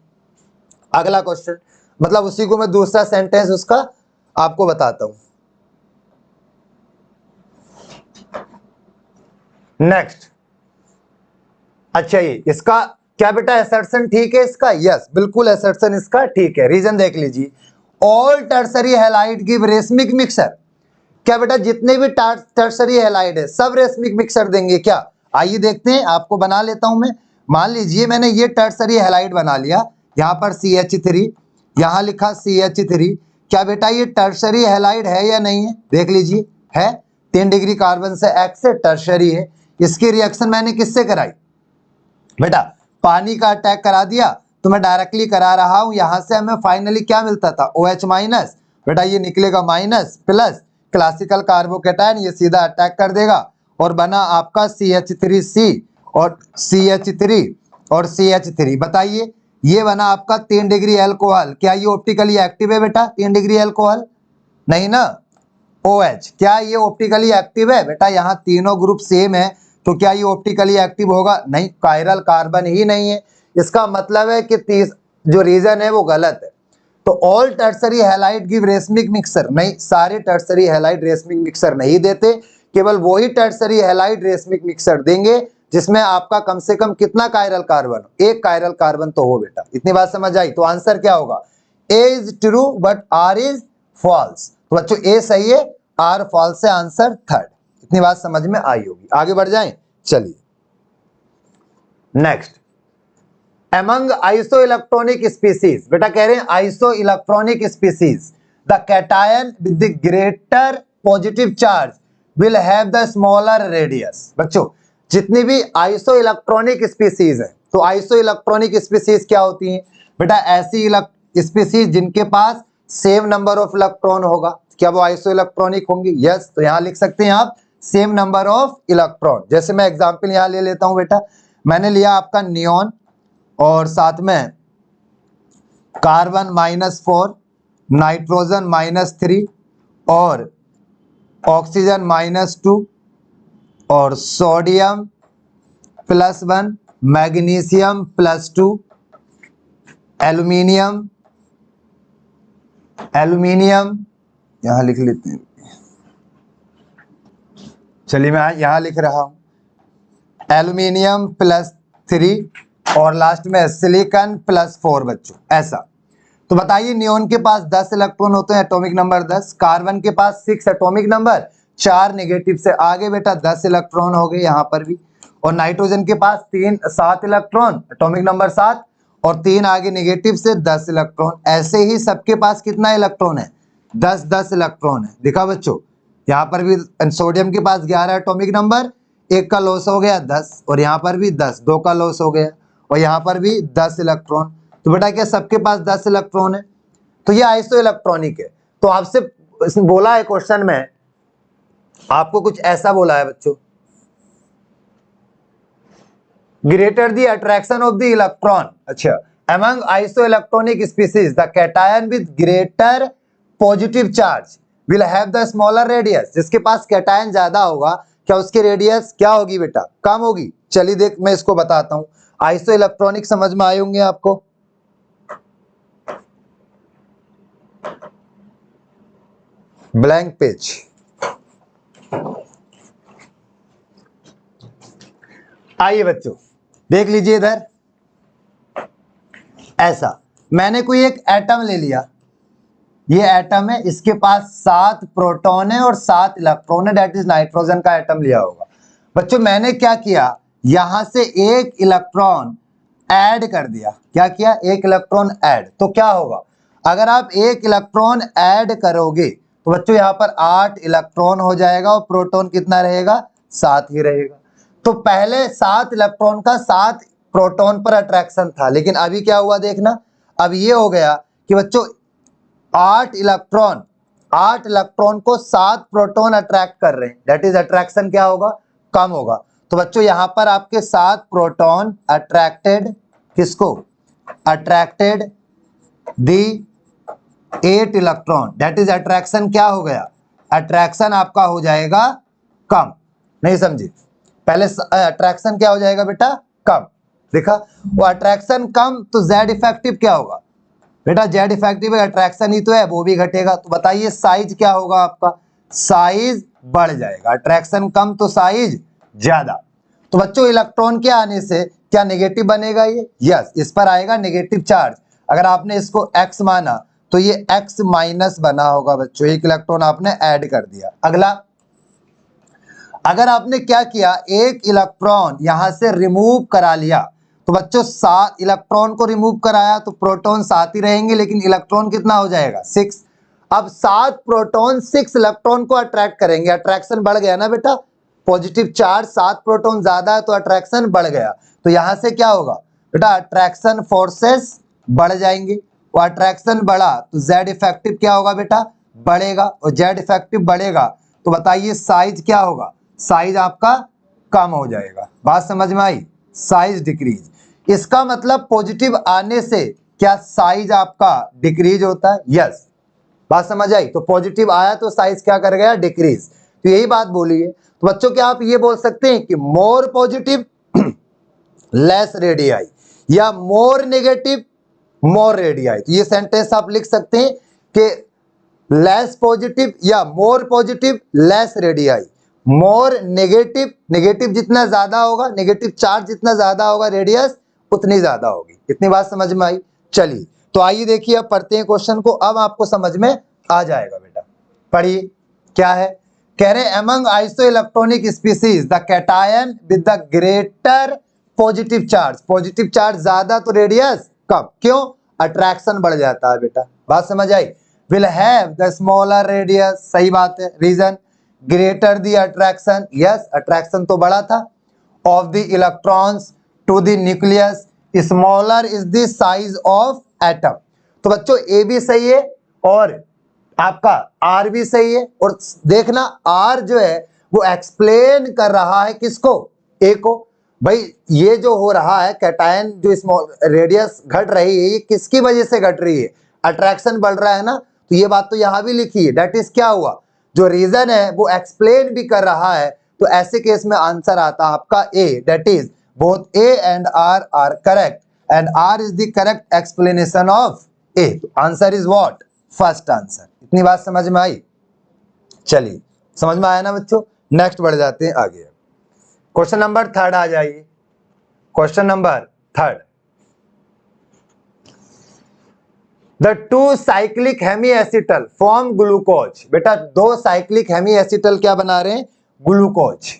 Speaker 3: अगला क्वेश्चन, मतलब उसी को मैं दूसरा सेंटेंस उसका आपको बताता हूं। नेक्स्ट, अच्छा ये इसका क्या बेटा असर्शन ठीक है इसका? यस, बिल्कुल असर्शन इसका ठीक है। रीजन देख लीजिए, all tertiary halide give racemic mixture. क्या बेटा जितने भी टर्सरी हैलाइड है सब रेसमिक मिक्सचर देंगे क्या? आइए देखते हैं, आपको बना लेता हूं मैं। मान लीजिए मैंने ये टर्सरी हैलाइड बना लिया, यहाँ पर CH3, यहां लिखा CH3। क्या बेटा ये टर्शरी हैलाइड है या नहीं है? देख लीजिए, है। 3 डिग्री कार्बन से X से टर्शरी है। इसकी रिएक्शन मैंने किससे कराई बेटा? पानी का अटैक करा दिया, तो मैं डायरेक्टली करा रहा हूं। यहां से हमें फाइनली क्या मिलता था? OH minus. बेटा ये निकलेगा माइनस प्लस क्लासिकल कार्बोकेटायन, ये सीधा अटैक कर देगा और बना आपका CH3C और CH3 और CH3। बताइए ये बना आपका 3 डिग्री एल्कोहल। क्या ये ऑप्टिकली एक्टिव है बेटा? 3 डिग्री एल्कोहल नहीं ना। OH क्या ये ऑप्टिकली एक्टिव है बेटा? यहाँ तीनों ग्रुप सेम है, तो क्या ये ऑप्टिकली एक्टिव होगा? नहीं, कायरल कार्बन ही नहीं है। इसका मतलब है कि जो रीजन है वो गलत है। तो all tertiary halide give racemic mixer, नहीं, सारे टर्सरी हैलाइड रेसमिक मिक्सर नहीं देते। केवल वही टर्सरी हैलाइड रेसमिक मिक्सर देंगे जिसमें आपका कम से कम कितना कायरल कार्बन? एक कायरल कार्बन तो हो बेटा। इतनी बात समझ आई? तो आंसर क्या होगा? A is true but R is false. तो बच्चों A सही है, R फॉल्स है, आंसर थर्ड। इतनी बात समझ में आई होगी। आगे बढ़ जाएं, चलिए नेक्स्ट। Among isoelectronic species, बेटा कह रहे हैं isoelectronic species, the cation with the greater positive charge will have the smaller radius। बच्चों जितनी भी आइसोइलेक्ट्रॉनिक स्पीसीज है, तो आइसोइलेक्ट्रॉनिक स्पीसीज क्या होती हैं बेटा? ऐसी स्पीसीज जिनके पास सेम नंबर ऑफ इलेक्ट्रॉन होगा। क्या वो आइसोइलेक्ट्रॉनिक होंगी? यस। तो यहां लिख सकते हैं आप सेम नंबर ऑफ इलेक्ट्रॉन। जैसे मैं एग्जांपल यहां ले लेता हूं बेटा, मैंने लिया आपका नियॉन और साथ में कार्बन -4, नाइट्रोजन -3 और ऑक्सीजन -2 और सोडियम +1, मैग्नीशियम +2, एल्यूमिनियम यहां लिख लेते हैं। चलिए मैं यहां लिख रहा हूं एल्यूमिनियम +3 और लास्ट में सिलिकॉन +4 बच्चों, ऐसा। तो बताइए नियॉन के पास 10 इलेक्ट्रॉन होते हैं, एटॉमिक नंबर 10। कार्बन के पास 6 एटॉमिक नंबर, 4 नेगेटिव से आगे बेटा 10 इलेक्ट्रॉन हो गए यहाँ पर भी। और नाइट्रोजन के पास 7 इलेक्ट्रॉन, एटॉमिक नंबर 7 और 3 आगे नेगेटिव से 10 इलेक्ट्रॉन। ऐसे ही सबके पास कितना इलेक्ट्रॉन है? 10 इलेक्ट्रॉन है। देखा बच्चों, यहाँ पर भी सोडियम के पास 11 एटॉमिक नंबर, 1 का लॉस हो गया 10, और यहाँ पर भी 10, 2 का लॉस हो गया, और यहाँ पर भी 10 इलेक्ट्रॉन। तो बेटा क्या सबके पास 10 इलेक्ट्रॉन है? तो ये आइसो इलेक्ट्रॉनिक है। तो आपसे बोला है क्वेश्चन में, आपको कुछ ऐसा बोला है बच्चों, greater the attraction of the electron. अच्छा, among isoelectronic species the cation with greater positive charge will have the smaller radius. जिसके पास कैटायन ज्यादा होगा, क्या उसकी रेडियस क्या होगी बेटा? कम होगी। चलिए देख मैं इसको बताता हूं। आइसो इलेक्ट्रॉनिक समझ में आए होंगे आपको। ब्लैंक पेज, आइए बच्चों देख लीजिए इधर। ऐसा मैंने कोई एक एटम ले लिया, ये एटम है, इसके पास 7 प्रोटॉन है और 7 इलेक्ट्रॉन है, दैट इज नाइट्रोजन का एटम लिया होगा। बच्चों मैंने क्या किया, यहां से एक इलेक्ट्रॉन ऐड कर दिया। क्या किया? एक इलेक्ट्रॉन ऐड। तो क्या होगा, अगर आप एक इलेक्ट्रॉन ऐड करोगे तो बच्चों यहाँ पर 8 इलेक्ट्रॉन हो जाएगा और प्रोटॉन कितना रहेगा? 7 ही रहेगा। तो पहले 7 इलेक्ट्रॉन का 7 प्रोटॉन पर अट्रैक्शन था, लेकिन अभी क्या हुआ देखना, अब ये हो गया कि बच्चों 8 इलेक्ट्रॉन को 7 प्रोटॉन अट्रैक्ट कर रहे हैं, दैट इज अट्रैक्शन क्या होगा? कम होगा। तो बच्चों यहां पर आपके 7 प्रोटॉन अट्रैक्टेड किसको? Attracted the 8 electron, that is attraction क्या हो गया? अट्रैक्शन आपका हो जाएगा कम। नहीं समझे? पहले अट्रैक्शन क्या हो जाएगा बेटा? कम। देखा, वो अट्रैक्शन कम तो जेड इफेक्टिव क्या होगा बेटा? जेड इफेक्टिव अट्रैक्शन ही तो है, वो भी घटेगा। तो बताइए साइज क्या होगा आपका? साइज बढ़ जाएगा। अट्रैक्शन कम तो साइज ज्यादा। तो बच्चों इलेक्ट्रॉन के आने से क्या नेगेटिव बनेगा ये? यस, इस पर आएगा नेगेटिव चार्ज। अगर आपने इसको x माना तो ये x माइनस बना होगा बच्चों, एक इलेक्ट्रॉन आपने ऐड कर दिया। अगला, अगर आपने क्या किया, एक इलेक्ट्रॉन यहां से रिमूव करा लिया, तो बच्चों 7 इलेक्ट्रॉन को रिमूव कराया तो प्रोटॉन 7 ही रहेंगे, लेकिन इलेक्ट्रॉन कितना हो जाएगा 6। अब 7 प्रोटॉन 6 इलेक्ट्रॉन को अट्रैक्ट करेंगे, अट्रैक्शन बढ़ गया ना बेटा, पॉजिटिव चार्ज 7 प्रोटॉन ज्यादा है तो अट्रैक्शन बढ़ गया। तो यहां से क्या होगा बेटा, अट्रैक्शन फोर्सेस बढ़ जाएंगे, वो अट्रैक्शन बढ़ा तो जेड इफेक्टिव क्या होगा बेटा, बढ़ेगा, और जेड इफेक्टिव बढ़ेगा तो बताइए साइज क्या होगा, साइज आपका कम हो जाएगा। बात समझ में आई, साइज डिक्रीज। इसका मतलब पॉजिटिव आने से क्या साइज आपका डिक्रीज होता है, यस। बात समझ आई, तो पॉजिटिव आया तो साइज क्या कर गया, डिक्रीज। तो यही बात बोली है। तो बच्चों क्या आप ये बोल सकते हैं कि मोर पॉजिटिव लेस रेडियाई, या मोर नेगेटिव मोर रेडियाई। तो ये सेंटेंस आप लिख सकते हैं कि लेस पॉजिटिव या more positive less radii. More negative, negative जितना ज्यादा होगा, नेगेटिव चार्ज जितना ज्यादा होगा, रेडियस उतनी ज्यादा होगी। इतनी बात समझ में आई। चलिए तो आइए देखिए अब पढ़ते हैं क्वेश्चन को, अब आपको समझ में आ जाएगा बेटा। पढ़िए क्या है, कह रहे among isoelectronic species the cation with the greater positive charge, positive charge ज्यादा तो रेडियस कम, क्यों, अट्रैक्शन बढ़ जाता है बेटा। बात समझ आई, will have the smaller radius, सही बात है, reason greater the attraction, yes attraction तो बड़ा था, of the electrons to the nucleus, smaller is the size of atom. तो बच्चों ए भी सही है और आपका आर भी सही है, और देखना आर जो है वो एक्सप्लेन कर रहा है किसको, ए को। भाई ये जो हो रहा है कैटायन जो स्मॉल रेडियस घट रही है, ये किसकी वजह से घट रही है, अट्रैक्शन बढ़ रहा है ना। तो ये बात तो यहां भी लिखी है, दैट इज क्या हुआ, जो रीजन है वो एक्सप्लेन भी कर रहा है। तो ऐसे केस में आंसर आता आपका A, that is both A and R R correct and R is the correct explanation of A. तो answer is what, first answer. इतनी बात समझ में आई। चलिए समझ में आया ना बच्चों, नेक्स्ट बढ़ जाते हैं आगे। क्वेश्चन नंबर 3 आ जाइए, question number 3। The 2 cyclic hemiacetal form glucose, बेटा 2 साइक्लिक हेमी एसिटल क्या बना रहे हैं, glucose,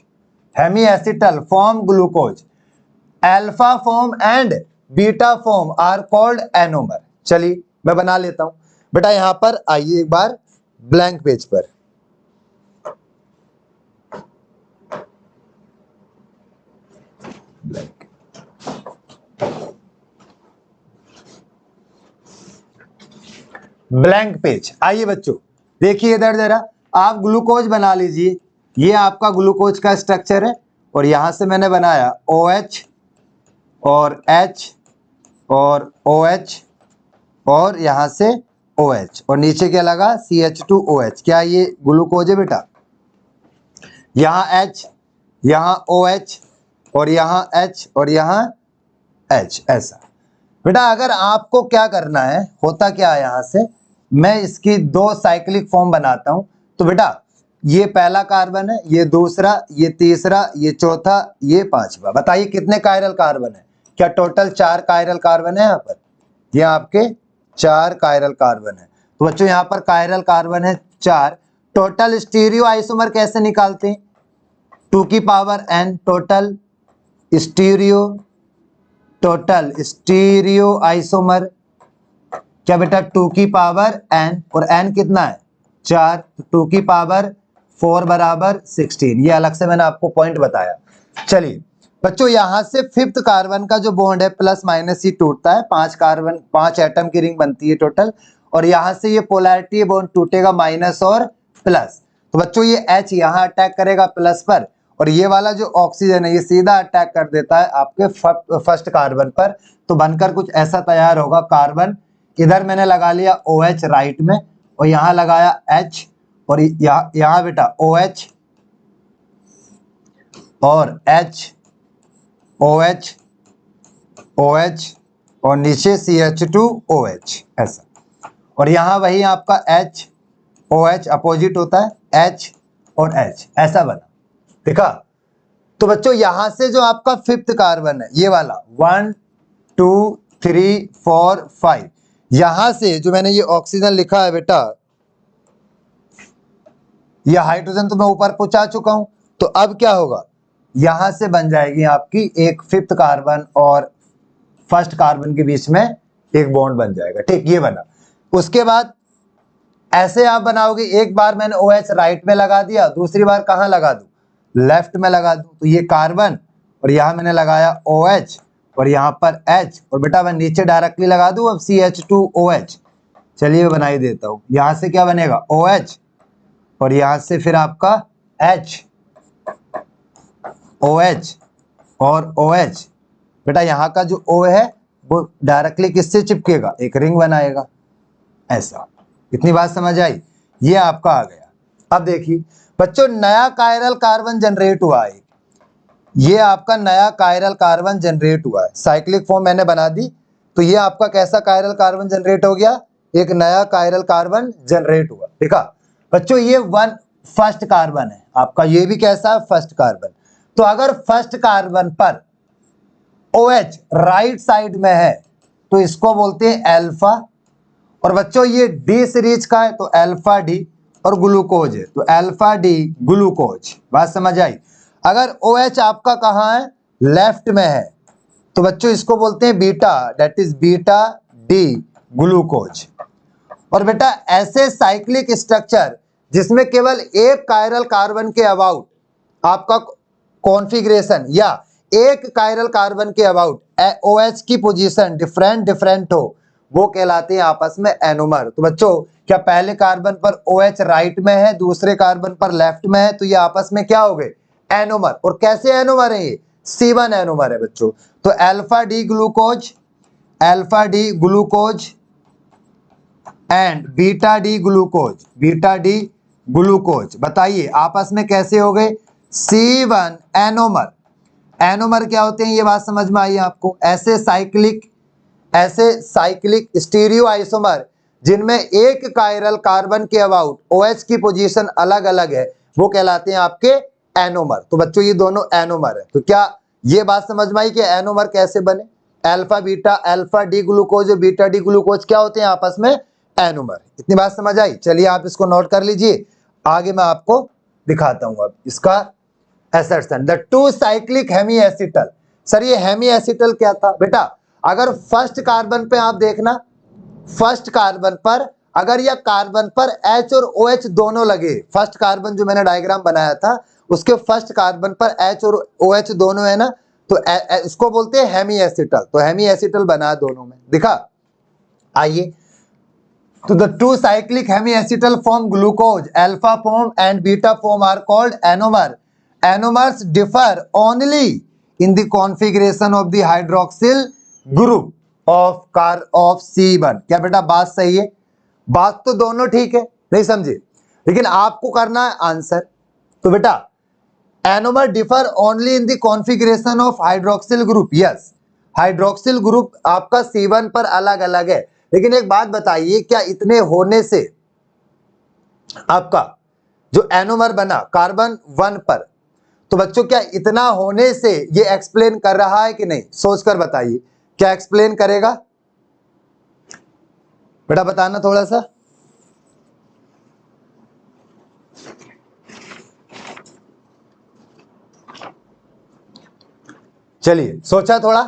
Speaker 3: hemiacetal form glucose, alpha form and beta form are called anomer. चलिए मैं बना लेता हूं बेटा, यहां पर आइए एक बार ब्लैंक पेज पर। ब्लैंक पेज, आइए बच्चों देखिए इधर जरा, आप ग्लूकोज बना लीजिए। ये आपका ग्लूकोज का स्ट्रक्चर है, और यहां से मैंने बनाया OH और H और OH और यहां से OH, और नीचे क्या लगा CH2OH। क्या ये ग्लूकोज है बेटा, यहाँ H, यहाँ OH और यहाँ H और यहाँ H, ऐसा बेटा। अगर आपको क्या करना है, होता क्या है, यहां से मैं इसकी 2 साइक्लिक फॉर्म बनाता हूं। तो बेटा ये पहला कार्बन है, ये दूसरा, ये तीसरा, ये चौथा, ये पांचवा। बताइए कितने कायरल कार्बन है, क्या टोटल 4 कायरल कार्बन है यहाँ पर, ये आपके 4 कायरल कार्बन है। तो बच्चों यहाँ पर कायरल कार्बन है 4। टोटल स्टीरियो आइसोमर कैसे निकालते हैं, 2 की power n, total stereo isomer क्या बेटा, 2 की पावर n, और n कितना है 4, 2 की पावर 4 बराबर 16। ये अलग से मैंने आपको पॉइंट बताया। चलिए बच्चों यहां से 5th कार्बन का जो बॉन्ड है प्लस माइनस ही टूटता है, 5 कार्बन 5 एटम की रिंग बनती है टोटल, और यहां से ये पोलैरिटी बॉन्ड टूटेगा माइनस और प्लस। तो बच्चों ये H यहाँ अटैक करेगा प्लस पर, और ये वाला जो ऑक्सीजन है ये सीधा अटैक कर देता है आपके फर्स्ट कार्बन पर। तो बनकर कुछ ऐसा तैयार होगा कार्बन। इधर मैंने लगा लिया OH राइट में, और यहाँ लगाया H, और यहाँ बेटा OH और H, OH, OH और नीचे CH2OH ऐसा, और यहाँ वही आपका H OH अपोजिट होता है H और H, ऐसा बना, देखा। तो बच्चों यहां से जो आपका 5th कार्बन है ये वाला 1 2 3 4 5, यहां से जो मैंने ये ऑक्सीजन लिखा है बेटा, यह हाइड्रोजन तो मैं ऊपर पहुंचा चुका हूं। तो अब क्या होगा, यहां से बन जाएगी आपकी एक 5th कार्बन और फर्स्ट कार्बन के बीच में एक बॉन्ड बन जाएगा। ठीक, ये बना। उसके बाद ऐसे आप बनाओगे, एक बार मैंने OH राइट में लगा दिया, दूसरी बार कहाँ लगा दूं, लेफ्ट में लगा दूं, तो ये कार्बन और यहां मैंने लगाया OH और यहाँ पर H, और बेटा मैं नीचे डायरेक्टली लगा दूं अब CH2OH। चलिए मैं बना ही देता हूं। यहां से क्या बनेगा, OH और यहां से फिर आपका H, OH और OH। बेटा यहाँ का जो O है वो डायरेक्टली किससे चिपकेगा, एक रिंग बनाएगा ऐसा। इतनी बात समझ आई, ये आपका आ गया। अब देखिए बच्चों, नया कायरल कार्बन जनरेट हुआ है, ये आपका नया कायरल कार्बन जनरेट हुआ है। साइक्लिक फॉर्म मैंने बना दी, तो ये आपका कैसा कायरल कार्बन जनरेट हो गया, एक नया कायरल कार्बन जनरेट हुआ। देखा बच्चों, ये फर्स्ट कार्बन है आपका, ये भी कैसा है, फर्स्ट कार्बन। तो अगर फर्स्ट कार्बन पर OH राइट साइड में है तो इसको बोलते हैं अल्फा, और बच्चों ये D सीरीज का है तो अल्फा D, और ग्लूकोज है तो अल्फा D ग्लूकोज। बात समझ आई। अगर OH आपका कहाँ है, लेफ्ट में है, तो बच्चों इसको बोलते हैं beta, that is beta D glucose. और बेटा ऐसे साइक्लिक स्ट्रक्चर जिसमें केवल एक कायरल कार्बन के अबाउट आपका कॉन्फ़िगरेशन या एक कायरल कार्बन के अबाउट OH की पोजीशन डिफरेंट हो, वो कहलाते हैं आपस में एनोमर। तो बच्चों क्या पहले कार्बन पर OH राइट में है, दूसरे कार्बन पर लेफ्ट में है, तो ये आपस में क्या हो गए, एनोमर। और कैसे एनोमर है, ये C1 एनोमर है बच्चों। तो alpha D glucose and beta D glucose, बताइए आपस में कैसे हो गए, C1 एनोमर। एनोमर क्या होते हैं, ये बात समझ में आई आपको। ऐसे साइक्लिक स्टीरियो आइसोमर जिनमें एक कायरल कार्बन के अबाउट OH की पोजीशन अलग अलग है, वो कहलाते हैं आपके एनोमर। तो बच्चों ये दोनों एनोमर है। तो क्या ये बात समझ में आई कि एनोमर कैसे बने, अल्फा डी ग्लूकोज और बीटा डी ग्लूकोज क्या होते हैं आपस में, एनोमर। इतनी बात समझ आई। चलिए आप इसको नोट कर लीजिए, आगे मैं आपको दिखाता हूं अब इसका assertion. The two cyclic hemiacetal. Sir ये हेमी एसिटल क्या था बेटा, अगर फर्स्ट कार्बन पे आप देखना, फर्स्ट कार्बन पर अगर यह कार्बन पर H और OH दोनों लगे, फर्स्ट कार्बन जो मैंने डायग्राम बनाया था उसके फर्स्ट कार्बन पर H और OH दोनों है ना, तो इसको बोलते हैं हेमी एसिटल। तो हेमी एसिटल बना दोनों में, दिखा। आइए, तो the two cyclic hemiacetal form glucose, alpha form and beta form are called enomer. Enomers differ only in the configuration of the hydroxyl group of C1। क्या बेटा बात सही है, बात तो दोनों ठीक है, नहीं समझे, लेकिन आपको करना है आंसर। तो बेटा anomer differ only in the configuration of hydroxyl group. Yes, hydroxyl group आपका C1 पर अलग अलग है, लेकिन एक बात बताइए, क्या इतने होने से आपका जो एनोमर बना कार्बन 1 पर, तो बच्चों क्या इतना होने से ये एक्सप्लेन कर रहा है कि नहीं, सोचकर बताइए, क्या एक्सप्लेन करेगा बेटा, बताना थोड़ा सा। चलिए सोचा थोड़ा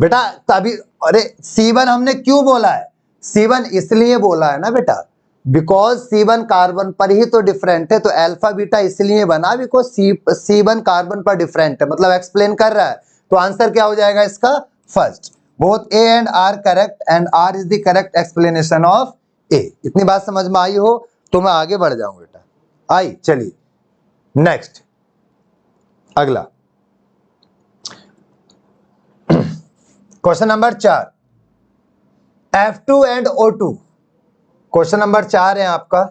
Speaker 3: बेटा। तभी अरे C1 हमने क्यों बोला है, C1 इसलिए बोला है ना बेटा, बिकॉज C1 कार्बन पर ही तो डिफरेंट है, तो अल्फा बीटा इसलिए बना बिकॉज C1 कार्बन पर डिफरेंट है, मतलब एक्सप्लेन कर रहा है। तो आंसर क्या हो जाएगा इसका, first. Both A and R correct and R is the correct explanation of A। इतनी बात समझ में आई हो तो मैं आगे बढ़ जाऊं बेटा। आई, चलिए नेक्स्ट, अगला question number 4, F2 and O2। Question number 4 है आपका।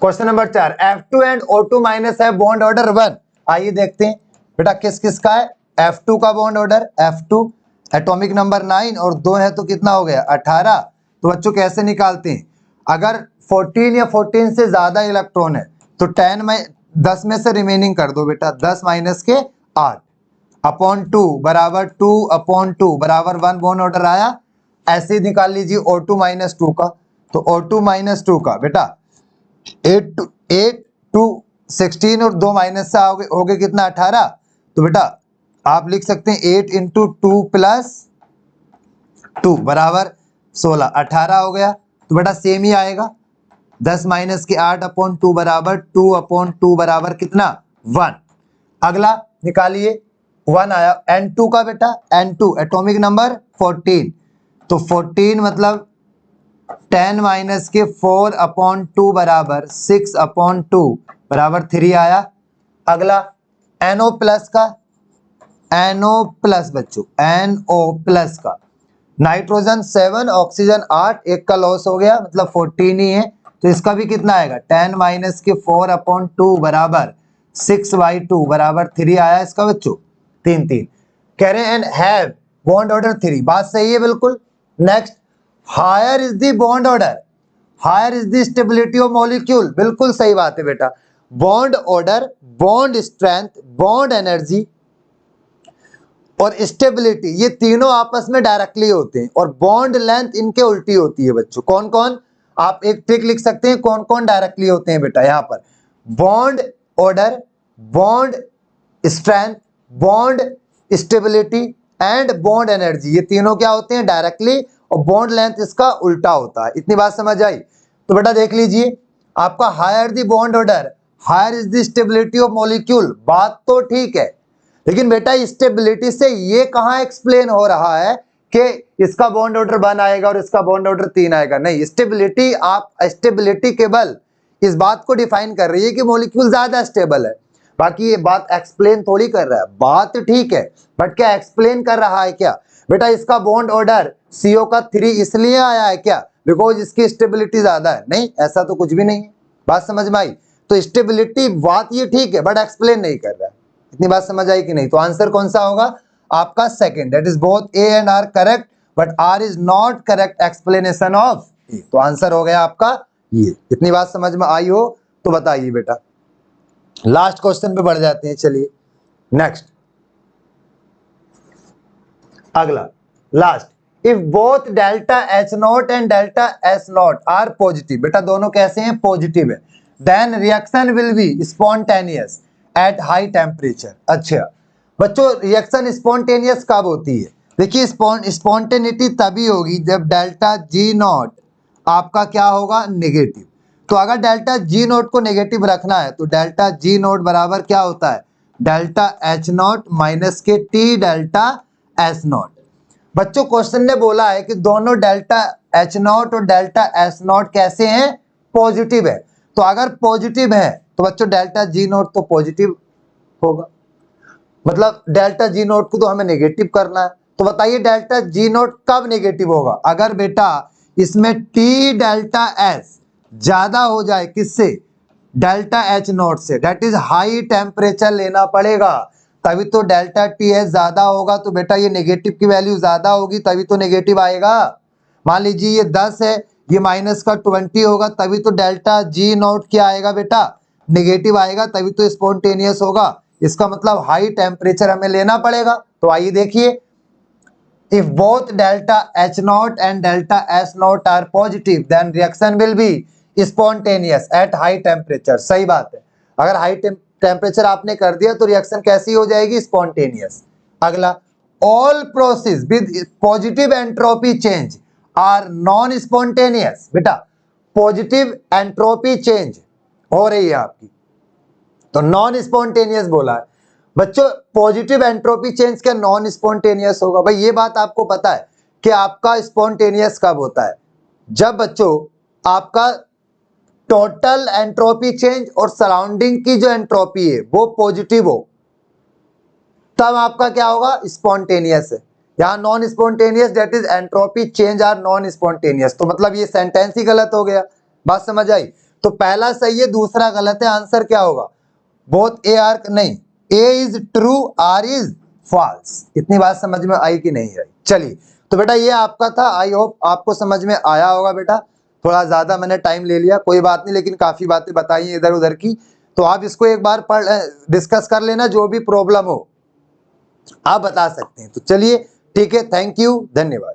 Speaker 3: Question number 4, F2 and O2 minus है बॉन्ड ऑर्डर 1। आइए देखते हैं बेटा किस किस का है। F2 का bond order, F2 atomic number 9 और 2 है तो कितना हो गया 18। तो बच्चों कैसे निकालते हैं, अगर 14 या 14 से ज्यादा इलेक्ट्रॉन है तो 10 में से रिमेनिंग कर दो बेटा, 10 माइनस के 8 अपॉन 2 बराबर 2 अपॉन 2 बराबर 1 बॉन्ड ऑर्डर आया। ऐसे निकाल लीजिए O2 माइनस 2 का, तो O2 माइनस 2 का बेटा 8 टू 16 और 2 माइनस से हो गए कितना 18। तो बेटा आप लिख सकते हैं 8 इंटू 2 प्लस 2 बराबर 16, 18 हो गया। तो बेटा सेम ही आएगा, 10 माइनस के 8 अपॉन 2 बराबर 2 अपॉन 2 बराबर कितना 1। अगला निकालिए 1 आया N2 का बेटा, N2 एटॉमिक नंबर 14, तो 14 मतलब 10 माइनस के 4 अपॉन 2 बराबर 6 अपॉन 2 बराबर 3 आया। अगला NO प्लस का, NO प्लस बच्चों, NO प्लस का नाइट्रोजन 7 ऑक्सीजन 8, एक का लॉस हो गया मतलब 14 ही है, तो इसका भी कितना आएगा 10 माइनस के 4 अपॉन 2 बराबर 6/2 बराबर 3 आया इसका बच्चों, 3 कह रहे हैं एंड हैव बॉन्ड ऑर्डर 3, बात सही है बिल्कुल। Next, higher is the bond order, higher is the stability of molecule, बिल्कुल सही बात है बेटा। Bond order, bond strength, bond energy और स्टेबिलिटी, ये तीनों आपस में डायरेक्टली होते हैं और बॉन्ड लेंथ इनके उल्टी होती है बच्चों। कौन कौन, आप एक ट्रिक लिख सकते हैं कौन कौन डायरेक्टली होते हैं बेटा। यहां पर bond order, bond strength, bond stability and bond energy, ये तीनों क्या होते हैं डायरेक्टली, और बॉन्ड लेंथ इसका उल्टा होता है। इतनी बात समझ आई। तो बेटा देख लीजिए, आपका higher the bond order, higher is the stability of molecule, बात तो ठीक है, लेकिन बेटा स्टेबिलिटी से ये कहां एक्सप्लेन हो रहा है कि इसका बॉन्ड ऑर्डर 1 आएगा और इसका बॉन्ड ऑर्डर 3 आएगा, नहीं। स्टेबिलिटी, आप स्टेबिलिटी केवल इस बात को डिफाइन कर रही है कि मॉलिक्यूल ज्यादा स्टेबल है, बाकी ये बात एक्सप्लेन थोड़ी कर रहा है। बात ठीक है, बट क्या एक्सप्लेन कर रहा है क्या बेटा, इसका बॉन्ड ऑर्डर CO का 3 इसलिए आया है क्या, बिकॉज इसकी स्टेबिलिटी ज्यादा है, नहीं, ऐसा तो कुछ भी नहीं है। बात समझ में आई। तो स्टेबिलिटी बात ये ठीक है बट एक्सप्लेन नहीं कर रहा है। इतनी बात समझ आई कि नहीं। तो आंसर कौन सा होगा आपका second, that is both A and R correct, but R is not correct explanation of A। तो आंसर हो गया आपका ये। इतनी बात समझ में आई हो तो बताइए बेटा। लास्ट क्वेश्चन पे बढ़ जाते हैं, चलिए नेक्स्ट, अगला last. If both delta H0 and delta S0 are positive, बेटा दोनों कैसे हैं, पॉजिटिव है, then reaction will be spontaneous at high temperature. अच्छा बच्चों, रिएक्शन स्पॉन्टेनियस कब होती है, देखिए स्पॉन्टेनिटी तभी होगी जब डेल्टा G0 आपका क्या होगा, नेगेटिव। तो अगर डेल्टा G0 को नेगेटिव रखना है तो डेल्टा G0 बराबर क्या होता है, डेल्टा H0 माइनस के T डेल्टा S0। बच्चों क्वेश्चन ने बोला है कि दोनों डेल्टा H0 और डेल्टा S0 कैसे हैं, पॉजिटिव है। तो अगर पॉजिटिव है तो बच्चों डेल्टा G0 तो पॉजिटिव होगा, मतलब डेल्टा G0 को तो हमें नेगेटिव करना है। तो बताइए डेल्टा G0 कब नेगेटिव होगा, अगर बेटा इसमें T डेल्टा S ज्यादा हो जाए, किससे, डेल्टा H0 से, दैट इज हाई टेम्परेचर लेना पड़ेगा, तभी तो डेल्टा TS ज्यादा होगा। तो बेटा ये नेगेटिव की वैल्यू ज्यादा होगी तभी तो नेगेटिव आएगा। मान लीजिए ये 10 है, ये माइनस का 20 होगा, तभी तो डेल्टा G0 क्या आएगा बेटा, नेगेटिव आएगा, तभी तो स्पॉन्टेनियस होगा। इसका मतलब हाई टेम्परेचर हमें लेना पड़ेगा। तो आइए देखिए, if both delta H0 and delta S0 are positive then reaction will be spontaneous at high temperature। सही बात है, अगर हाई टेम्परेचर आपने कर दिया तो रिएक्शन कैसी हो जाएगी, स्पॉन्टेनियस। अगला, all process with positive entropy change are non spontaneous। बेटा पॉजिटिव एंट्रोपी चेंज हो रही है आपकी तो नॉन स्पॉन्टेनियस बोला है। बच्चों पॉजिटिव एंट्रोपी चेंज क्या नॉन स्पॉन्टेनियस होगा, भाई ये बात आपको पता है कि आपका स्पॉन्टेनियस कब होता है, जब बच्चों आपका टोटल एंट्रोपी चेंज और सराउंडिंग की जो एंट्रोपी है वो पॉजिटिव हो, तब आपका क्या होगा, स्पॉन्टेनियस है। यहाँ non spontaneous that is entropy change are non spontaneous. तो मतलब ये सेंटेंस ही गलत हो गया। बात समझ आई। तो पहला सही है, दूसरा गलत है। आंसर क्या होगा, बोथ ए आर, नहीं, A is true R is false. इतनी बात समझ में आई कि नहीं आई। चलिए तो बेटा ये आपका था, आई होप आपको समझ में आया होगा। बेटा थोड़ा ज्यादा मैंने टाइम ले लिया, कोई बात नहीं, लेकिन काफी बातें बताई इधर उधर की, तो आप इसको एक बार पढ़ डिस्कस कर लेना, जो भी प्रॉब्लम हो आप बता सकते हैं। तो चलिए ठीक है, थैंक यू, धन्यवाद।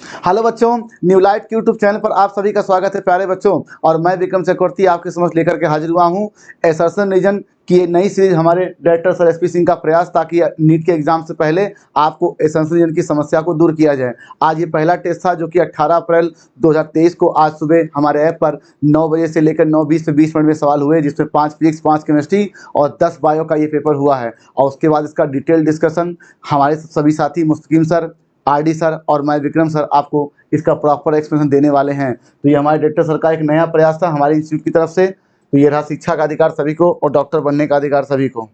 Speaker 4: हेलो बच्चों, न्यू लाइट के यूट्यूब चैनल पर आप सभी का स्वागत है प्यारे बच्चों। और मैं विक्रम चक्रवर्ती आपके समक्ष लेकर के हाजिर हुआ हूँ एसर्शन रीजन की ये नई सीरीज हमारे डायरेक्टर सर एसपी सिंह का प्रयास, ताकि नीट के एग्जाम से पहले आपको एसर्शन रीजन की समस्या को दूर किया जाए। आज ये पहला टेस्ट था जो कि 18 अप्रैल 2023 को आज सुबह हमारे ऐप पर 9 बजे से लेकर 9:20 पे 20 मिनट में सवाल हुए, जिसमें 5 फिजिक्स, 5 केमिस्ट्री और 10 बायो का ये पेपर हुआ है। और उसके बाद इसका डिटेल डिस्कशन हमारे सभी साथी मुस्तकीम सर, आरडी सर और मैं विक्रम सर आपको इसका प्रॉपर एक्सप्लेनेशन देने वाले हैं। तो ये हमारे डायरेक्टर सर का एक नया प्रयास था हमारे इंस्टीट्यूट की तरफ से। तो ये रहा शिक्षा का अधिकार सभी को और डॉक्टर बनने का अधिकार सभी को।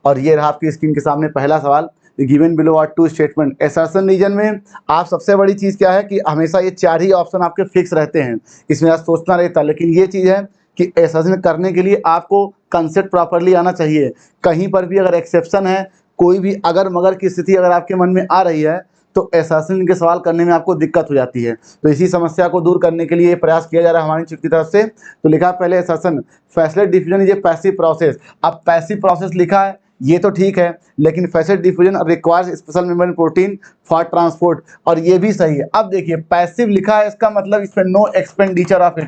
Speaker 4: और ये रहा आपकी स्क्रीन के सामने पहला सवाल, given below are two statement. Assertion reason में आप सबसे बड़ी चीज़ क्या है कि हमेशा ये 4 ही ऑप्शन आपके फिक्स रहते हैं, इसमें आप सोचना रहता है। लेकिन ये चीज़ है कि एसर्शन करने के लिए आपको कंसेप्ट प्रॉपरली आना चाहिए। कहीं पर भी अगर एक्सेप्शन है, कोई भी अगर मगर की स्थिति अगर आपके मन में आ रही है, तो एसर्शन के सवाल करने में आपको दिक्कत हो जाती है। तो इसी समस्या को दूर करने के लिए ये प्रयास किया जा रहा है हमारी इंस्टीट्यूट की तरफ से। तो लिखा पहले assertion facilitated diffusion is a passive process. अब पैसिव प्रोसेस लिखा है ये तो ठीक है, लेकिन facilitated diffusion requires special membrane protein for transport, और ये भी सही है। अब देखिए पैसिव लिखा है, इसका मतलब इसमें no expenditure of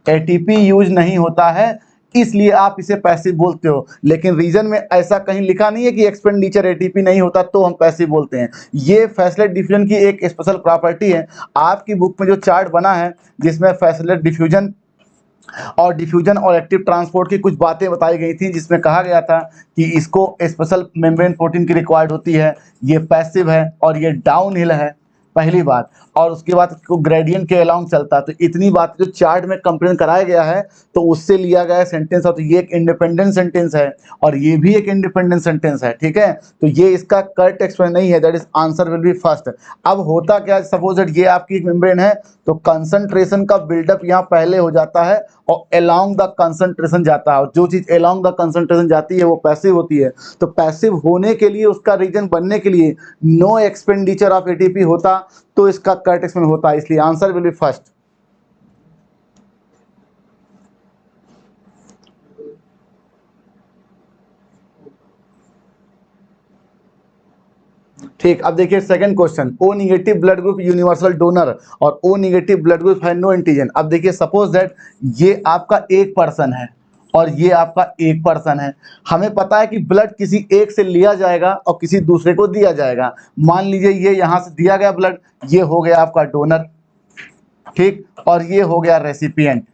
Speaker 4: ATP use नहीं होता है, इसलिए आप इसे पैसिव बोलते हो। लेकिन रीजन में ऐसा कहीं लिखा नहीं है कि एक्सपेंडिचर एटीपी नहीं होता तो हम पैसिव बोलते हैं। ये फैसलेट डिफ्यूजन की एक स्पेशल प्रॉपर्टी है। आपकी बुक में जो चार्ट बना है जिसमें फैसलेट डिफ्यूजन और एक्टिव ट्रांसपोर्ट की कुछ बातें बताई गई थी, जिसमें कहा गया था कि इसको स्पेशल मेम्ब्रेन प्रोटीन की रिक्वायर्ड होती है, ये पैसिव है और ये डाउन हिल है, पहली बात। और उसके बाद इसको ग्रेडियंट के अलाउंग चलता है। तो इतनी बात जो चार्ट में कंप्लेन कराया गया है तो उससे लिया गया सेंटेंस, और तो ये एक इंडिपेंडेंट सेंटेंस है और ये भी एक इंडिपेंडेंट सेंटेंस है, ठीक है। तो ये इसका करेक्ट एक्सप्लेन नहीं है, that is answer will B first. अब होता क्या, सपोज दैट ये आपकी एक मेम्ब्रेन है, तो कंसंट्रेशन का बिल्डअप यहाँ पहले हो जाता है और अलोंग द कंसंट्रेशन जाता है, और जो चीज़ अलोंग द कंसंट्रेशन जाती है वो पैसिव होती है। तो पैसिव होने के लिए, उसका रीजन बनने के लिए नो एक्सपेंडिचर ऑफ एटीपी होता तो इसका करेक्ट एक्सप्लेन होता है, इसलिए आंसर विल बी फर्स्ट। ठीक, अब देखिए second question, O negative blood group universal donor और ओ निगेटिव ब्लड ग्रुप है नो एंटीजन। अब देखिए सपोज दैट ये आपका एक पर्सन है और ये आपका एक पर्सन है। हमें पता है कि ब्लड किसी एक से लिया जाएगा और किसी दूसरे को दिया जाएगा। मान लीजिए ये यहाँ से दिया गया ब्लड, ये हो गया आपका डोनर, ठीक, और ये हो गया रेसिपिएंट,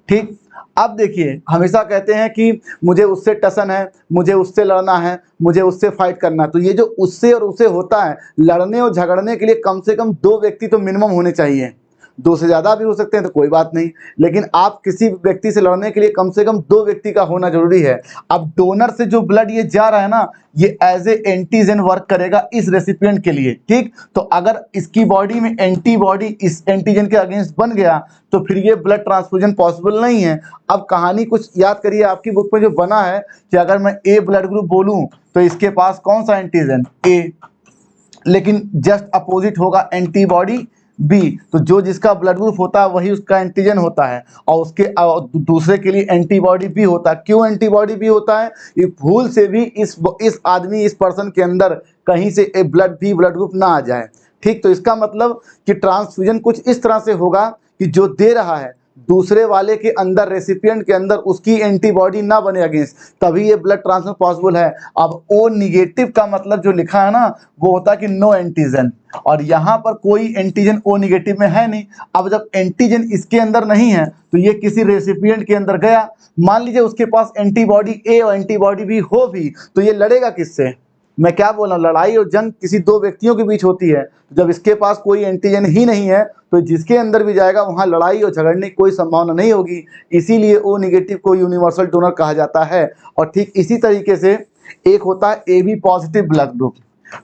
Speaker 4: ठीक। अब देखिए हमेशा कहते हैं कि मुझे उससे टसन है, मुझे उससे लड़ना है, मुझे उससे फाइट करना है। तो ये जो उससे और उसे होता है, लड़ने और झगड़ने के लिए कम से कम 2 व्यक्ति तो मिनिमम होने चाहिए। 2 से ज़्यादा भी हो सकते हैं तो कोई बात नहीं, लेकिन आप किसी व्यक्ति से लड़ने के लिए कम से कम 2 व्यक्ति का होना जरूरी है। अब डोनर से जो ब्लड ये जा रहा है ना, ये एज ए एंटीजन वर्क करेगा इस रेसिपिएंट के लिए, ठीक। तो अगर इसकी बॉडी में एंटीबॉडी इस एंटीजन के अगेंस्ट बन गया तो फिर ये ब्लड ट्रांसफ्यूजन पॉसिबल नहीं है। अब कहानी कुछ याद करिए, आपकी बुक में जो बना है कि अगर मैं ए ब्लड ग्रुप बोलूं तो इसके पास कौन सा एंटीजन ए, लेकिन जस्ट अपोजिट होगा एंटीबॉडी बी। तो जो जिसका ब्लड ग्रुप होता है वही उसका एंटीजन होता है, और उसके दूसरे के लिए एंटीबॉडी भी होता है। क्यों एंटीबॉडी भी होता है? ये भूल से भी इस आदमी, इस पर्सन के अंदर कहीं से ए ब्लड ग्रुप ना आ जाए, ठीक। तो इसका मतलब कि ट्रांसफ्यूजन कुछ इस तरह से होगा कि जो दे रहा है दूसरे वाले के अंदर, रेसिपिएंट के अंदर उसकी एंटीबॉडी ना बने अगेंस्ट, तभी ये ब्लड ट्रांसफर पॉसिबल है। अब ओ निगेटिव का मतलब जो लिखा है ना वो होता है कि नो एंटीजन, और यहाँ पर कोई एंटीजन ओ निगेटिव में है नहीं। अब जब एंटीजन इसके अंदर नहीं है तो ये किसी रेसिपिएंट के अंदर गया, मान लीजिए उसके पास एंटीबॉडी ए और एंटीबॉडी बी हो भी, तो ये लड़ेगा किससे? मैं क्या बोल रहा हूँ, लड़ाई और जंग किसी 2 व्यक्तियों के बीच होती है। जब इसके पास कोई एंटीजन ही नहीं है तो जिसके अंदर भी जाएगा वहाँ लड़ाई और झगड़ने की कोई संभावना नहीं होगी, इसीलिए ओ निगेटिव को यूनिवर्सल डोनर कहा जाता है। और ठीक इसी तरीके से एक होता है A B positive blood group.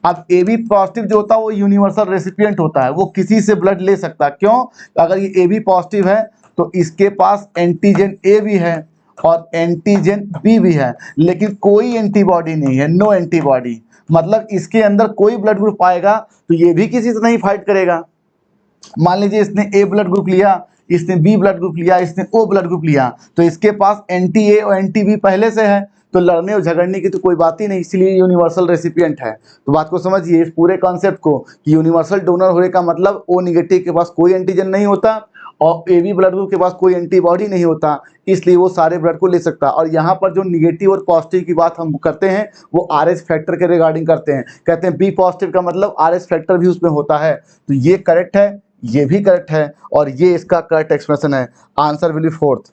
Speaker 4: अब ए बी पॉजिटिव जो होता है वो यूनिवर्सल रेसिपिएंट होता है, वो किसी से ब्लड ले सकता है। क्यों? अगर ये ए बी पॉजिटिव है तो इसके पास एंटीजन ए भी है और एंटीजन बी भी है, लेकिन कोई एंटीबॉडी नहीं है, नो एंटीबॉडी। मतलब इसके अंदर कोई ब्लड ग्रुप आएगा तो ये भी किसी से नहीं फाइट करेगा। मान लीजिए इसने ए ब्लड ग्रुप लिया, इसने बी ब्लड ग्रुप लिया, इसने ओ ब्लड ग्रुप लिया, तो इसके पास एंटी ए और एंटी बी पहले से है, तो लड़ने और झगड़ने की तो कोई बात ही नहीं, इसलिए यूनिवर्सल रेसिपिएंट है। तो बात को समझिए, इस पूरे कॉन्सेप्ट को कि यूनिवर्सल डोनर होने का मतलब ओ नेगेटिव के पास कोई एंटीजन नहीं होता और AB ब्लड ग्रुप के पास कोई एंटीबॉडी नहीं होता, इसलिए वो सारे ब्लड को ले सकता। और यहाँ पर जो निगेटिव और पॉजिटिव की बात हम करते हैं वो RH फैक्टर के रिगार्डिंग करते हैं, कहते हैं B पॉजिटिव का मतलब RH फैक्टर भी उसमें होता है। तो ये करेक्ट है, ये भी करेक्ट है और ये इसका करेक्ट एक्सप्रेशन है। Answer will be fourth.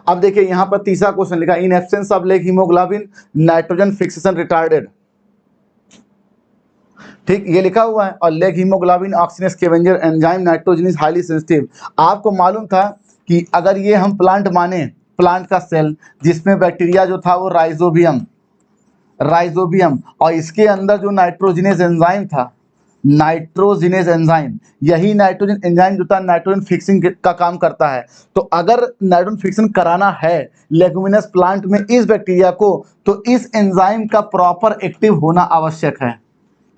Speaker 4: अब देखिए यहाँ पर तीसरा क्वेश्चन लिखा, इन absence of leghaemoglobin nitrogen fixation retarded. ठीक, ये लिखा हुआ है। और leghaemoglobin oxygen scavenger enzyme nitrogen is highly sensitive. आपको मालूम था कि अगर ये हम प्लांट माने, प्लांट का सेल जिसमें बैक्टीरिया जो था वो राइजोबियम और इसके अंदर जो नाइट्रोजिनेज एंजाइम था, नाइट्रोजिनेज एंजाइम, यही नाइट्रोजन एंजाइम जो था नाइट्रोजन फिक्सिंग का काम करता है। तो अगर नाइट्रोजन फिक्सिंग कराना है लेगुमिनस प्लांट में इस बैक्टीरिया को, तो इस एंजाइम का प्रॉपर एक्टिव होना आवश्यक है।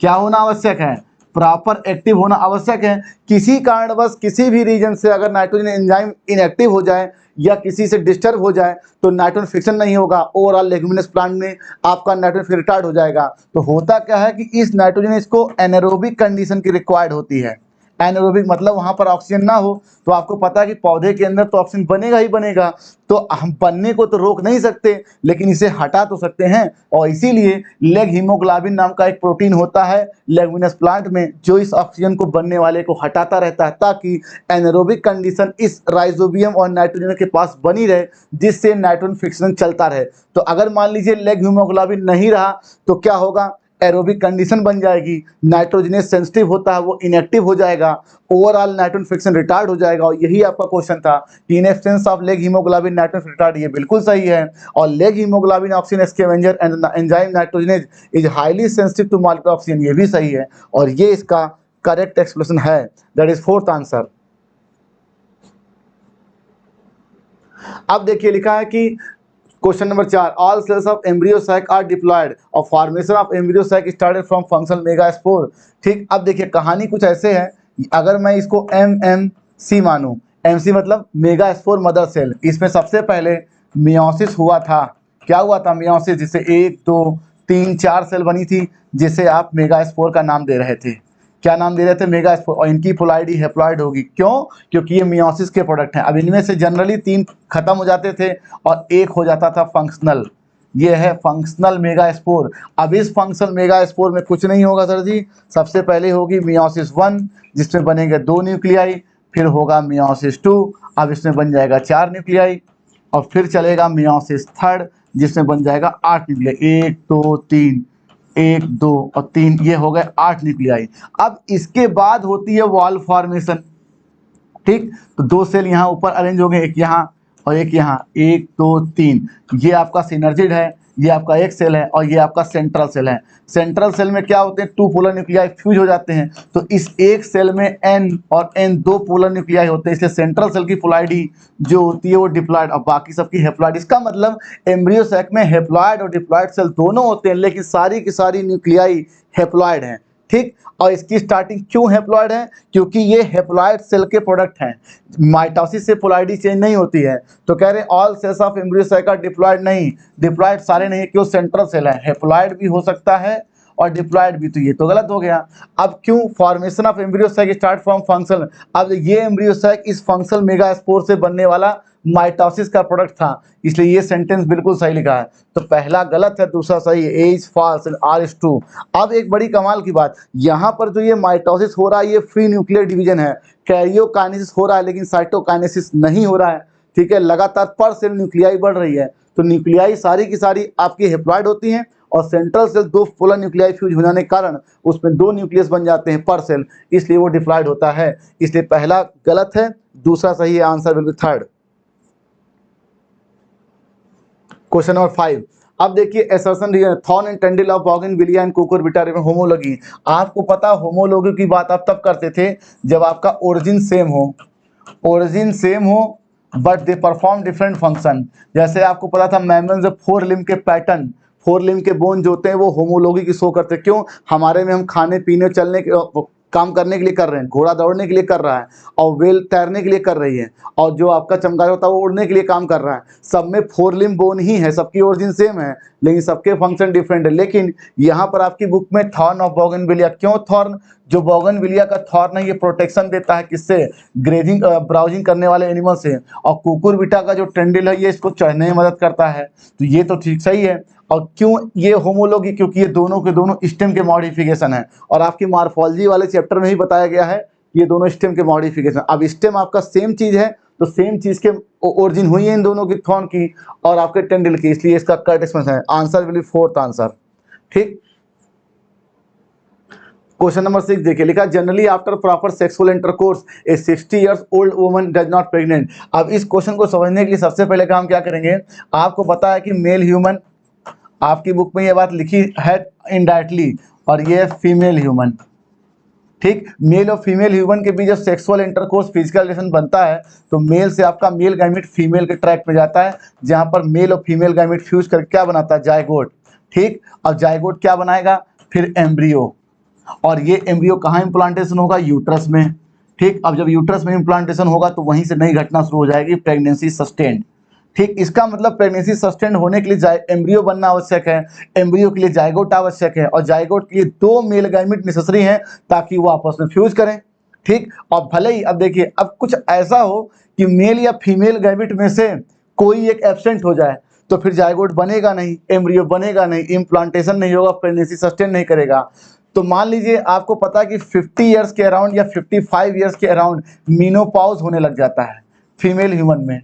Speaker 4: क्या होना आवश्यक है? प्रॉपर एक्टिव होना आवश्यक है। किसी कारणवश किसी भी रीजन से अगर नाइट्रोजन एंजाइम इनएक्टिव हो जाए या किसी से डिस्टर्ब हो जाए तो नाइट्रोजन फिक्शन नहीं होगा, ओवरऑल लेगुमिनस प्लांट में आपका नाइट्रोजन रिटार्ड हो जाएगा। तो होता क्या है कि इस नाइट्रोजन इसको एनारोबिक कंडीशन की रिक्वायर्ड होती है। एनारोबिक मतलब वहां पर ऑक्सीजन ना हो। तो आपको पता है कि पौधे के अंदर तो ऑक्सीजन बनेगा ही बनेगा, तो हम बनने को तो रोक नहीं सकते लेकिन इसे हटा तो सकते हैं। और इसीलिए लेग हीमोग्लोबिन नाम का एक प्रोटीन होता है लेगुमिनस प्लांट में जो इस ऑक्सीजन को बनने वाले को हटाता रहता है ताकि एनारोबिक कंडीशन इस राइजोबियम और नाइट्रोजन के पास बनी रहे, जिससे नाइट्रोजन फिक्शन चलता रहे। तो अगर मान लीजिए लेग हीमोग्लोबिन नहीं रहा तो क्या होगा? एरोबिक कंडीशन बन जाएगी, नाइट्रोजनेज सेंसिटिव होता है वो इनएक्टिव हो जाएगा, ओवरऑल नाइट्रोजन फिक्शन रिटार्ड हो जाएगा। और यही आपका क्वेश्चन था कि in absence of leghaemoglobin nitrogen retard, ये बिल्कुल सही है। और leghaemoglobin oxygen scavenger and enzyme nitrogenase is highly sensitive to molecular oxygen, ये भी सही है और ये इसका करेक्ट एक्सप्लेनेशन है। That is fourth answer. अब देखिए लिखा है कि question number 4, all cells of embryo sac are diploid और formation of embryo sac started from functional megaspore. ठीक, अब देखिए कहानी कुछ ऐसे है, अगर मैं इसको MMC मानूं, MC मतलब मेगास्पोर मदर सेल, इसमें सबसे पहले मियोसिस हुआ था। क्या हुआ था? मियोसिस, जिससे 1 2 3 4 सेल बनी थी जिसे आप मेगास्पोर का नाम दे रहे थे। क्या नाम दे रहे थे? मेगास्पोर। और इनकी फुलाइडी हेप्लॉइड होगी। क्यों? क्योंकि ये मियोसिस के प्रोडक्ट हैं। अब इनमें से जनरली 3 खत्म हो जाते थे और 1 हो जाता था फंक्शनल। ये है फंक्शनल मेगास्पोर। अब इस फंक्शनल मेगास्पोर में कुछ नहीं होगा सर जी, सबसे पहले होगी मियोसिस 1 जिसमें बनेंगे 2 न्यूक्लियाई, फिर होगा मियोसिस 2, अब इसमें बन जाएगा 4 न्यूक्लियाई, और फिर चलेगा मियोसिस 3 जिसमें बन जाएगा 8 न्यूक्लियाई। 1 2 3 1 2 और 3, ये हो गए 8 न्यूक्लियाई। अब इसके बाद होती है वॉल फॉर्मेशन। ठीक, तो 2 सेल यहाँ ऊपर अरेंज हो गए, एक यहाँ और एक यहाँ, 1 2 3, ये आपका सिनर्जिड है, ये आपका एक सेल है और ये आपका सेंट्रल सेल है। सेंट्रल सेल में क्या होते हैं? 2 पोलर न्यूक्लियाई फ्यूज हो जाते हैं। तो इस एक सेल में N और N 2 पोलर न्यूक्लियाई होते हैं, इसलिए सेंट्रल सेल की फुलाइडी जो होती है वो डिप्लॉयड और बाकी सबकी हेप्लॉयड। इसका मतलब एम्ब्रियो सैक में हेप्लॉयड और डिप्लॉयड सेल दोनों होते हैं लेकिन सारी की सारी न्यूक्लियाई हेप्लॉयड हैं। ठीक, और इसकी स्टार्टिंग क्यों हेप्लॉयड है? क्योंकि ये हेप्लॉयड सेल के प्रोडक्ट हैं, माइटोसिस से पोलैरिटी चेंज नहीं होती है। तो कह रहे all cells of embryo sac are diploid, नहीं, डिप्लॉयड सारे नहीं, क्यों? सेंट्रल सेल है, हेप्लॉयड भी हो सकता है और डिप्लॉयड भी, तो ये तो गलत हो गया। अब क्यों? Formation of embryo sac start from functional. अब ये एम्ब्रियो सैक इस फंक्शनल मेगास्पोर से बनने वाला माइटोसिस का प्रोडक्ट था, इसलिए ये सेंटेंस बिल्कुल सही लिखा है। तो पहला गलत है, दूसरा सही है, A is false and R is true. अब एक बड़ी कमाल की बात, यहाँ पर जो ये माइटोसिस हो रहा है ये फ्री न्यूक्लियर डिवीजन है, कैरियोकाइनेसिस हो रहा है लेकिन साइटोकाइनेसिस नहीं हो रहा है। ठीक है, लगातार पर सेल न्यूक्लियाई बढ़ रही है। तो न्यूक्लियाई सारी की सारी आपकी हेप्लॉयड होती हैं और central cell 2 polar nuclei fuse हो जाने के कारण उसमें 2 न्यूक्लियस बन जाते हैं पर सेल, इसलिए वो डिप्लॉयड होता है। इसलिए पहला गलत है, दूसरा सही है। Answer will be 3rd। Question number 5, अब देखिए assertion thorn and tendril of bougainvillea and cucurbita में होमोलॉगी। आपको पता होमोलॉगी की बात आप तब करते थे जब आपका ओरिजिन सेम हो, ओरिजिन सेम हो but they perform different function. जैसे आपको पता था मैमल्स 4 लिम्ब के पैटर्न, 4 लिम्ब के बोन जो होते हैं वो होमोलॉगी की शो करते हैं। क्यों? हमारे में हम खाने पीने चलने के काम करने के लिए कर रहे हैं, घोड़ा दौड़ने के लिए कर रहा है, और व्हेल तैरने के लिए कर रही है, और जो आपका चमगादड़ होता है वो उड़ने के लिए काम कर रहा है। सब में 4 लिम्ब बोन ही है, सबकी ओरिजिन सेम है, लेकिन सबके फंक्शन डिफरेंट है। लेकिन यहाँ पर आपकी बुक में थॉर्न ऑफ बोगनविलिया, क्यों थॉर्न? जो बोगनविलिया का थॉर्न है ये प्रोटेक्शन देता है किससे? ग्रेजिंग ब्राउजिंग करने वाले एनिमल से। और कुकुरबिटा का जो टेंडिल है ये इसको चढ़ने में मदद करता है। तो ये तो ठीक सही है। और क्यों ये होमोलॉगी? क्योंकि ये दोनों के दोनों स्टेम के मॉडिफिकेशन है, और आपकी मॉर्फोलॉजी वाले चैप्टर में ही बताया गया है ये दोनों स्टेम के मॉडिफिकेशन। अब स्टेम आपका सेम चीज है तो सेम चीज के ओरिजिन हुई है इन दोनों की, थॉर्न की और आपके टेंडिल की, इसलिए इसका करेक्ट एक्सप्लेनेशन है। Answer will B 4th answer. ठीक, क्वेश्चन नंबर 6 देखिए, लिखा generally after proper sexual intercourse A 60 years old woman does not pregnant. अब इस क्वेश्चन को समझने के लिए सबसे पहले काम क्या करेंगे, आपको पता है कि मेल ह्यूमन, आपकी बुक में ये बात लिखी है इनडायरेक्टली, और ये फीमेल ह्यूमन। ठीक, मेल और फीमेल ह्यूमन के बीच जब सेक्सुअल इंटरकोर्स फिजिकल रिलेशन बनता है तो मेल से आपका मेल गैमेट फीमेल के ट्रैक में जाता है, जहां पर मेल और फीमेल गैमेट फ्यूज करके क्या बनाता है? जायगोट। ठीक, अब जायगोट क्या बनाएगा? फिर एम्ब्रियो, और ये एम्ब्रियो कहाँ इम्प्लांटेशन होगा? यूट्रस में। ठीक, अब जब यूट्रस में इम्प्लांटेशन होगा तो वहीं से नई घटना शुरू हो जाएगी, प्रेगनेंसी सस्टेन्ड। ठीक, इसका मतलब प्रेगनेंसी सस्टेन्ड होने के लिए एम्ब्रियो बनना आवश्यक है, एम्ब्रियो के लिए जायगोट आवश्यक है, और जायगोट के लिए 2 मेल गैमेट नेसेसरी हैं ताकि वो आपस में फ्यूज करें। ठीक, और भले ही अब देखिए, अब कुछ ऐसा हो कि मेल या फीमेल गैमेट में से कोई एक एब्सेंट हो जाए तो फिर जायगोट बनेगा नहीं, एम्ब्रियो बनेगा नहीं, इम्प्लांटेशन नहीं होगा, प्रेगनेंसी सस्टेन नहीं करेगा। तो मान लीजिए आपको पता है कि 50 इयर्स के अराउंड या 55 इयर्स के अराउंड मीनोपॉज होने लग जाता है फीमेल ह्यूमन में,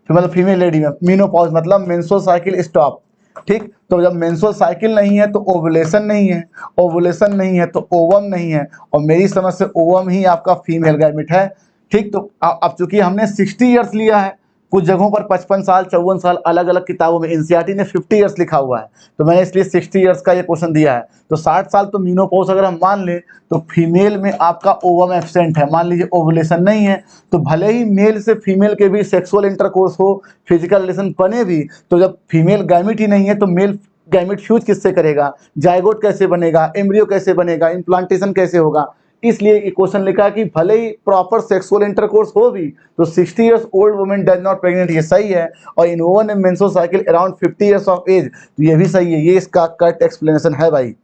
Speaker 4: मतलब फीमेल लेडी में। मीनोपॉज मतलब मेंस्ट्रुअल साइकिल स्टॉप। ठीक, तो जब मेंस्ट्रुअल साइकिल नहीं है तो ओवुलेशन नहीं है, ओवुलेशन नहीं है तो ओवम नहीं है, और मेरी समझ से ओवम ही आपका फीमेल गैमेट है। ठीक, तो अब चूंकि हमने 60 इयर्स लिया है, कुछ जगहों पर 55 साल 54 साल, अलग अलग किताबों में एनसीईआरटी ने 50 इयर्स लिखा हुआ है, तो मैंने इसलिए 60 इयर्स का ये क्वेश्चन दिया है। तो 60 साल तो मीनोपॉज अगर हम मान लें तो फीमेल में आपका ओवम एब्सेंट है, मान लीजिए ओवुलेशन नहीं है, तो भले ही मेल से फीमेल के बीच सेक्सुअल इंटरकोर्स हो, फिजिकल रिलेशन बने भी, तो जब फीमेल गैमेट ही नहीं है तो मेल गैमेट फ्यूज किससे करेगा? जायगोट कैसे बनेगा? एम्ब्रियो कैसे बनेगा? इम्प्लांटेशन कैसे होगा? इसलिए ये क्वेश्चन लिखा कि भले ही प्रॉपर सेक्सुअल इंटरकोर्स हो भी तो 60 years old women does not pregnant, ये सही है। और in woman and menstrual cycle around 50 years of age, तो ये भी सही है, ये इसका करेक्ट एक्सप्लेनेशन है भाई।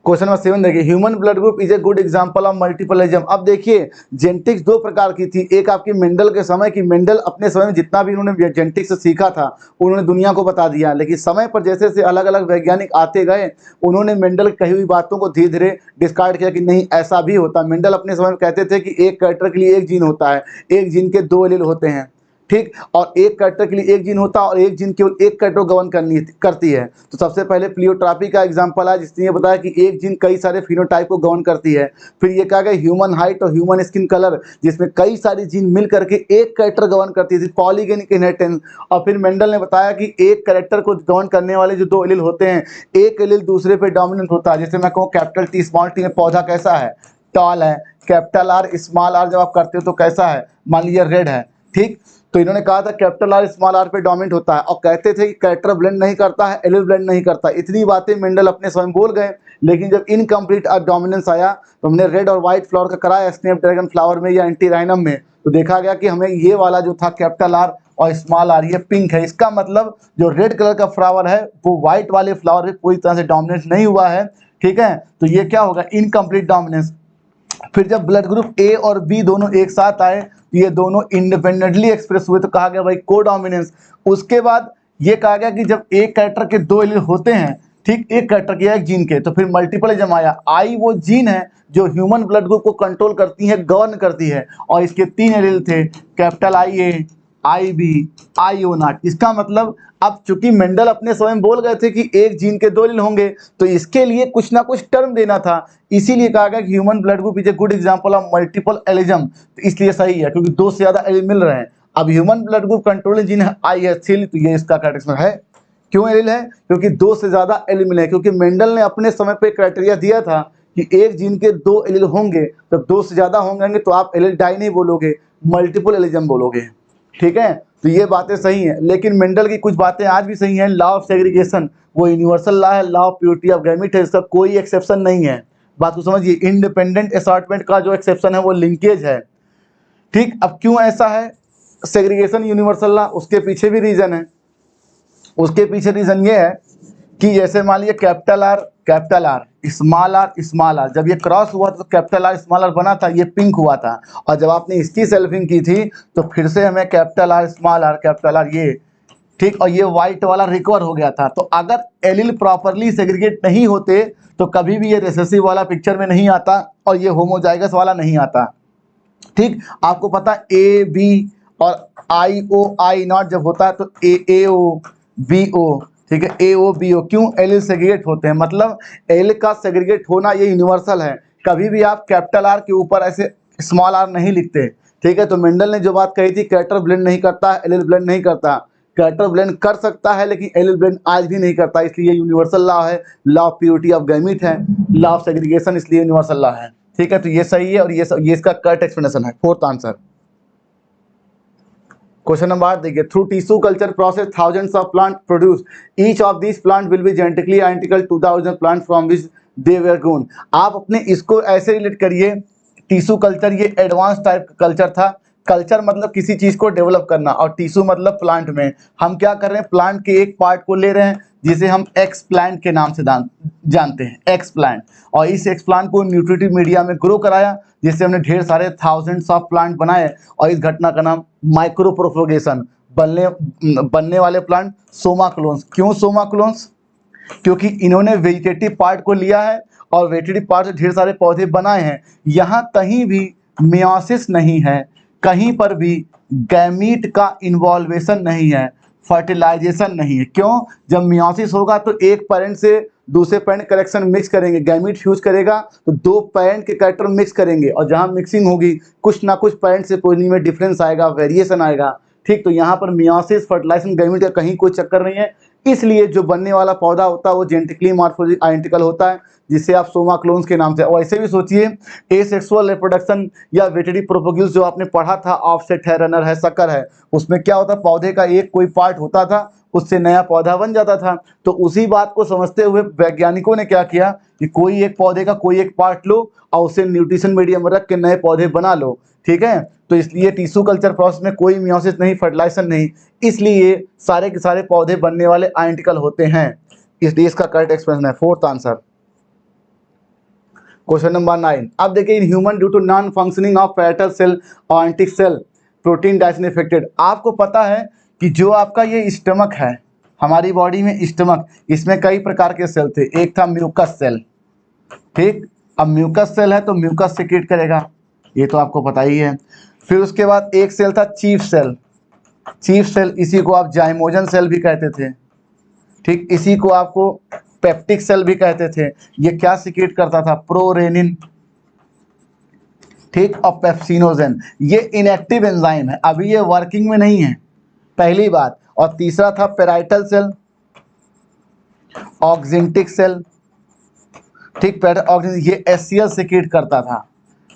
Speaker 4: क्वेश्चन नंबर 7 देखिए, human blood group is a good example of multiplism. अब देखिए जेनेटिक्स 2 प्रकार की थी, एक आपकी मेंडल के समय की, मेंडल अपने समय में जितना भी उन्होंने जेनेटिक्स से सीखा था उन्होंने दुनिया को बता दिया, लेकिन समय पर जैसे जैसे अलग अलग वैज्ञानिक आते गए उन्होंने मेंडल की कही हुई बातों को धीरे धीरे डिस्कार्ड किया कि नहीं ऐसा भी होता। मेंडल अपने समय में कहते थे कि एक कैरेक्टर के लिए एक जीन होता है, एक जीन के 2 एलील होते हैं। ठीक, और एक कैरेक्टर के लिए एक जीन होता है और एक जीन केवल एक कैरेक्टर गवर्न करती है। तो सबसे पहले प्लियोट्रॉपी का एग्जांपल है जिसने ये बताया कि एक जीन कई सारे फिनोटाइप को गवर्न करती है। फिर ये कहा गया ह्यूमन हाइट और ह्यूमन स्किन कलर, जिसमें कई सारी जीन मिल करके एक कैरेक्टर गवर्न करती थी, पॉलीगेनिक इनहेरिटेंस। और फिर मेंडल ने बताया कि एक कैरेक्टर को गवर्न करने वाले जो 2 एलील होते हैं, एक एलील दूसरे पे डोमिनेंट होता है। जैसे मैं कहूँ कैपिटल टी स्मॉल टी में पौधा कैसा है? टॉल है। कैपिटल आर स्मॉल आर जब आप करते हो तो कैसा है? मान लीजिए रेड है। ठीक, तो इन्होंने कहा था कैपिटल आर स्मॉल आर पे डोमिनेंट होता है, और कहते थे कि कैरेक्टर ब्लेंड नहीं करता है, एलील ब्लेंड नहीं करता। इतनी बातें मेंडल अपने स्वयं बोल गए, लेकिन जब इनकम्प्लीट डोमिनेंस आया तो हमने रेड और व्हाइट फ्लावर का कराया स्नैपड्रैगन फ्लावर में या एंटीराइनम में, तो देखा गया कि हमें ये वाला जो था कैपिटल आर और स्मॉल आर ये पिंक है। इसका मतलब जो रेड कलर का फ्लावर है वो व्हाइट वाले फ्लावर में पूरी तरह से डोमिनेट नहीं हुआ है। ठीक है, तो ये क्या होगा? Incomplete dominance. फिर जब ब्लड ग्रुप ए और बी दोनों एक साथ आए तो ये दोनों इंडिपेंडेंटली एक्सप्रेस हुए, तो कहा गया भाई कोडोमिनेंस। उसके बाद ये कहा गया कि जब एक कैरेक्टर के 2 एलील होते हैं, ठीक, एक कैरेक्टर के एक जीन के, तो फिर मल्टीपलिज्म आया। आई वो जीन है जो ह्यूमन ब्लड ग्रुप को कंट्रोल करती है, गवर्न करती है, और इसके 3 एलील थे, capital I A, I B, I O not. इसका मतलब अब चूंकि मेंडल अपने समय में बोल गए थे कि एक जीन के 2 एलील होंगे, तो इसके लिए कुछ ना कुछ टर्म देना था, इसीलिए कहा गया कि human blood group is a good example of multiple allelism. तो इसलिए सही है क्योंकि 2 से ज्यादा एलील मिल रहे हैं। अब human blood group controlling gene है IH3, तो ये इसका करेक्ट है। क्यों एलील है? क्योंकि 2 से ज्यादा एलील मिले हैं, क्योंकि मेंडल ने अपने समय पे क्राइटेरिया दिया था कि एक जीन के 2 एलील होंगे, जब 2 से ज्यादा होंगे तो आप एलील डाई नहीं बोलोगे, मल्टीपल एलिज्म बोलोगे। ठीक है, तो तो ये बातें सही हैं, लेकिन मेंडल की कुछ बातें आज भी सही हैं। लॉ ऑफ सेग्रीगेशन वो यूनिवर्सल लॉ है, law of purity of gamete है, इसका कोई एक्सेप्शन नहीं है। बात को समझिए, इंडिपेंडेंट असॉर्टमेंट का जो एक्सेप्शन है वो लिंकेज है। ठीक, अब क्यों ऐसा है सेग्रीगेशन यूनिवर्सल लॉ, उसके पीछे भी रीजन है। उसके पीछे रीजन ये है कि जैसे मान लीजिए कैपिटल आर स्मॉल आर, जब ये क्रॉस हुआ तो कैपिटल आर स्मॉल आर बना था, ये पिंक हुआ था, और जब आपने इसकी सेल्फिंग की थी तो फिर से हमें capital R small are capital R ये, ठीक, और ये वाइट वाला रिकवर हो गया था। तो अगर एलील प्रॉपरली सेग्रीगेट नहीं होते तो कभी भी ये रिसेसिव वाला पिक्चर में नहीं आता और ये होमोजाइगस वाला नहीं आता। ठीक, आपको पता ए बी और आई ओ आई नॉट जब होता है तो ए ओ बी ओ, ठीक है, ए ओ बी ओ, क्यों एलील सेग्रीगेट होते हैं, मतलब एल का सेग्रीगेट होना ये यूनिवर्सल है। कभी भी आप कैपिटल आर के ऊपर ऐसे स्मॉल आर नहीं लिखते। ठीक है, तो मेंडल ने जो बात कही थी कैरेक्टर ब्लेंड नहीं करता, एलील ब्लेंड नहीं करता, कैरेक्टर ब्लेंड कर सकता है लेकिन एलील ब्लेंड आज भी नहीं करता, इसलिए यूनिवर्सल लॉ है, law of purity of gamete है, लॉ ऑफ सेग्रीगेशन इसलिए यूनिवर्सल लॉ है। ठीक है, तो ये सही है और ये इसका करेक्ट एक्सप्लेनेशन है, फोर्थ आंसर। क्वेश्चन नंबर 8 देखिए, through tissue culture process thousands of plant produce, each of this plant will be genetically identical to the original plant from which they were grown. आप अपने इसको ऐसे relate करिए, tissue culture ये advance type का culture था। Culture मतलब किसी चीज को डेवलप करना, और टिश्यू मतलब प्लांट में हम क्या कर रहे हैं, प्लांट के एक पार्ट को ले रहे हैं जिसे हम एक्स प्लांट के नाम से जानते हैं, एक्स प्लांट, और इस एक्स प्लांट को न्यूट्रिटिव मीडिया में ग्रो कराया जिससे हमने ढेर सारे थाउजेंड्स ऑफ प्लांट बनाए, और इस घटना का नाम माइक्रो प्रोपोगेशन, बनने वाले प्लांट सोमा क्लोन्स। क्यों सोमा क्लोन्स? क्योंकि इन्होंने वेजिटेटिव पार्ट को लिया है और वेजिटेटिव पार्ट से ढेर सारे पौधे बनाए हैं। यहाँ कहीं भी मियोसिस नहीं है, कहीं पर भी गैमीट का इन्वॉल्वेशन नहीं है, फर्टिलाइजेशन नहीं है। क्यों? जब मियोसिस होगा तो एक पेरेंट से दूसरे पेरेंट कलेक्शन मिक्स करेंगे, गैमीट फ्यूज करेगा तो दो पेरेंट के कैरेक्टर मिक्स करेंगे, और जहाँ मिक्सिंग होगी कुछ ना कुछ पेरेंट से पोजीशन में डिफरेंस आएगा, वेरिएशन आएगा। ठीक, तो यहाँ पर मियोसिस फर्टिलाइजेशन गैमीट का कहीं कोई चक्कर नहीं है, इसलिए जो बनने वाला पौधा होता है वो जेनेटिकली मॉर्फोलॉजिकली आइडेंटिकल होता है, जिसे आप सोमा क्लोन्स के नाम से। और ऐसे भी सोचिए, एसेक्सुअल रिप्रोडक्शन या वेजिटेटिव प्रोपोगेशन जो आपने पढ़ा था, ऑफसेट है, रनर है, सकर है, उसमें क्या होता, पौधे का एक कोई पार्ट होता था, उससे नया पौधा बन जाता था। तो उसी बात को समझते हुए वैज्ञानिकों ने क्या किया कि कोई एक पौधे का कोई एक पार्ट लो और उसे न्यूट्रिशन मीडियम में रख के नए पौधे बना लो। ठीक है, तो इसलिए टिश्यू कल्चर प्रोसेस में कोई मियोसिस नहीं, फर्टिलाइजेशन नहीं, इसलिए सारे के सारे पौधे बनने वाले आइडेंटिकल होते हैं, इसलिए इसका करेक्ट एक्सप्रेशन है, फोर्थ आंसर। क्वेश्चन नंबर 9, अब देखिए, in human due to non functioning of parietal cell और antic cell protein digestion affected. आपको पता है कि जो आपका ये स्टमक है, हमारी बॉडी में स्टमक, इसमें कई प्रकार के सेल थे। एक था म्यूकस सेल, ठीक, अब म्यूकस सेल है तो म्यूकस सिक्रीट करेगा, ये तो आपको पता ही है। फिर उसके बाद एक सेल था चीफ सेल, चीफ सेल, इसी को आप जाइमोजन सेल भी कहते थे। ठीक, इसी को आपको पेप्टिक सेल भी कहते थे। ये क्या सिक्रीट करता था, प्रोरेनिन, ठीक, और पेप्सिनोजेन। ये इनएक्टिव एंजाइम है, अभी ये वर्किंग में नहीं है, पहली बात। और तीसरा था पेराइटल सेल, ऑक्जिंटिक सेल, ठीक, ये एचसीएल सिक्रीट करता था।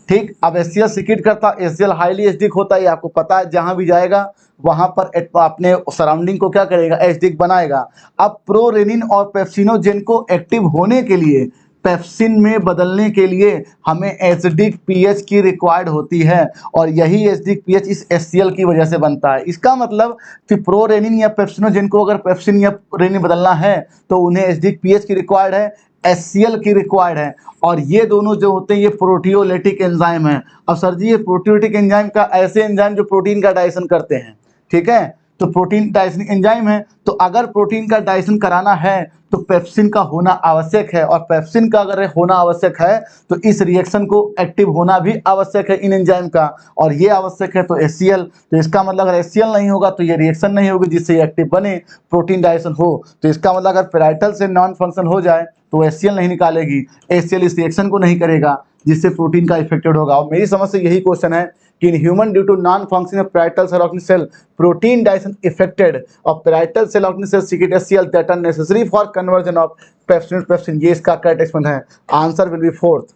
Speaker 4: ठीक, अब एचसीएल सिक्रीट करता, एचसीएल हाईली एसिडिक होता है, आपको पता है, जहां भी जाएगा वहां पर अपने सराउंडिंग को क्या करेगा, एसिडिक बनाएगा। अब प्रोरेनिन और पेप्सिनोजेन को एक्टिव होने के लिए, पेप्सिन में बदलने के लिए हमें एसिडिक पीएच की रिक्वायर्ड होती है, और यही एसिडिक पीएच इस एचसीएल की वजह से बनता है। इसका मतलब कि प्रोरेनिन या पेप्सिनोजेन को अगर पेप्सिन या रेनिन बदलना है तो उन्हें एसिडिक पीएच की रिक्वायर्ड है, एचसीएल की रिक्वायर्ड है, और ये दोनों जो होते हैं ये प्रोटियोलिटिक एंजाइम है। अब सर जी, ये प्रोटियोलिटिक एंजाइम का ऐसे एंजाइम जो प्रोटीन का डाइजेशन करते हैं, ठीक है, तो प्रोटीन डाइजेशन एंजाइम है, तो अगर प्रोटीन का डाइजेशन कराना है तो पेप्सिन का होना आवश्यक है, और पेप्सिन का अगर होना आवश्यक है तो इस रिएक्शन को एक्टिव होना भी आवश्यक है इन एंजाइम का, और ये आवश्यक है तो एचसीएल। तो इसका मतलब अगर एचसीएल नहीं होगा तो ये रिएक्शन नहीं होगी जिससे ये एक्टिव बने, प्रोटीन डाइजेशन हो। तो इसका मतलब अगर पेराइटल से नॉन फंक्शन हो जाए तो एचसीएल नहीं निकालेगी, एचसीएल इस रिएक्शन को नहीं करेगा जिससे प्रोटीन का इफेक्टेड होगा। और मेरी समझ से यही क्वेश्चन है कि in human due to non function of parietal cell of cell protein digestion affected और parietal cell of cell secrete HCl that are necessary for conversion of pepsin pepsin, ये इसका करेक्ट एक्सप्लेनेशन है, answer will be fourth.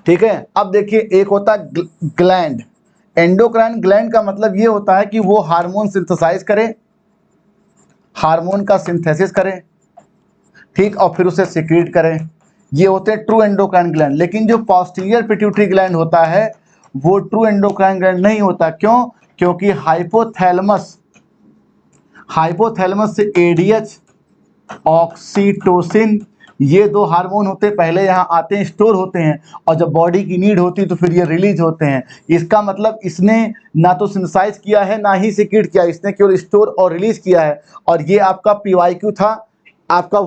Speaker 4: ठीक है, अब देखिए, एक होता है ग्लैंड, एंडोक्राइन ग्लैंड का मतलब ये होता है कि वो हार्मोन सिंथेसाइज करे, हार्मोन का सिंथेसिस करें, ठीक, और फिर उसे सिक्रीट करें, ये होते हैं ट्रू एंडोक्राइन ग्लैंड। लेकिन जो पोस्टीरियर पिट्यूटरी ग्लैंड होता है वो ट्रू एंडोक्राइन ग्लैंड नहीं होता। क्यों? क्योंकि हाइपोथैलेमस से एडीएच, ऑक्सीटोसिन, ये दो हार्मोन होते हैं, पहले यहाँ आते हैं, स्टोर होते हैं, और जब बॉडी की नीड होती है तो फिर ये रिलीज होते हैं। इसका मतलब इसने ना तो सिंथेसाइज किया है ना ही सिक्रीट किया, इसने केवल स्टोर और रिलीज किया है। और ये आपका पीवाईक्यू था, आपका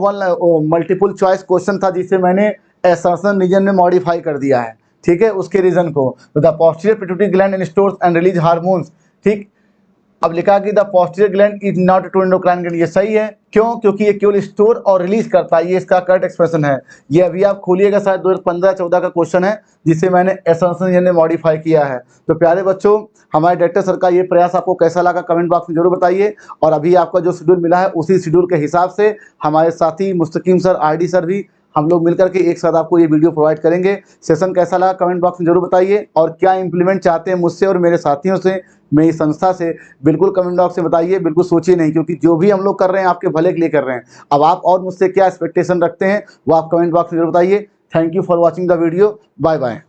Speaker 4: मल्टीपल चॉइस क्वेश्चन था, जिसे मैंने असर्शन रीजन में मॉडिफाई कर दिया है, ठीक है, उसके रीजन को। तो the posterior pituitary gland and stores and release hormones, ठीक। अब लिखा कि the posterior gland is not true endocrine gland, ये सही है। क्यों? क्योंकि ये केवल स्टोर और रिलीज करता है, ये इसका करेक्ट एक्सप्रेशन है। ये अभी आप खोलिएगा, शायद 2015-14 का क्वेश्चन है, जिसे मैंने असर्शन ने मॉडिफाई किया है। तो प्यारे बच्चों, हमारे डायरेक्टर सर का ये प्रयास आपको कैसा लगा कमेंट बॉक्स में जरूर बताइए। और अभी आपका जो शेड्यूल मिला है उसी शेड्यूल के हिसाब से हमारे साथी मुस्तकीम सर, आरडी सर भी, हम लोग मिलकर के एक साथ आपको ये वीडियो प्रोवाइड करेंगे। सेशन कैसा लगा कमेंट बॉक्स में जरूर बताइए, और क्या इंप्लीमेंट चाहते हैं मुझसे और मेरे साथियों से, मेरी संस्था से, बिल्कुल कमेंट बॉक्स में बताइए। बिल्कुल सोचिए नहीं, क्योंकि जो भी हम लोग कर रहे हैं आपके भले के लिए कर रहे हैं। अब आप और मुझसे क्या एक्सपेक्टेशन रखते हैं वो आप कमेंट बॉक्स में जरूर बताइए। Thank you for watching the video, bye bye.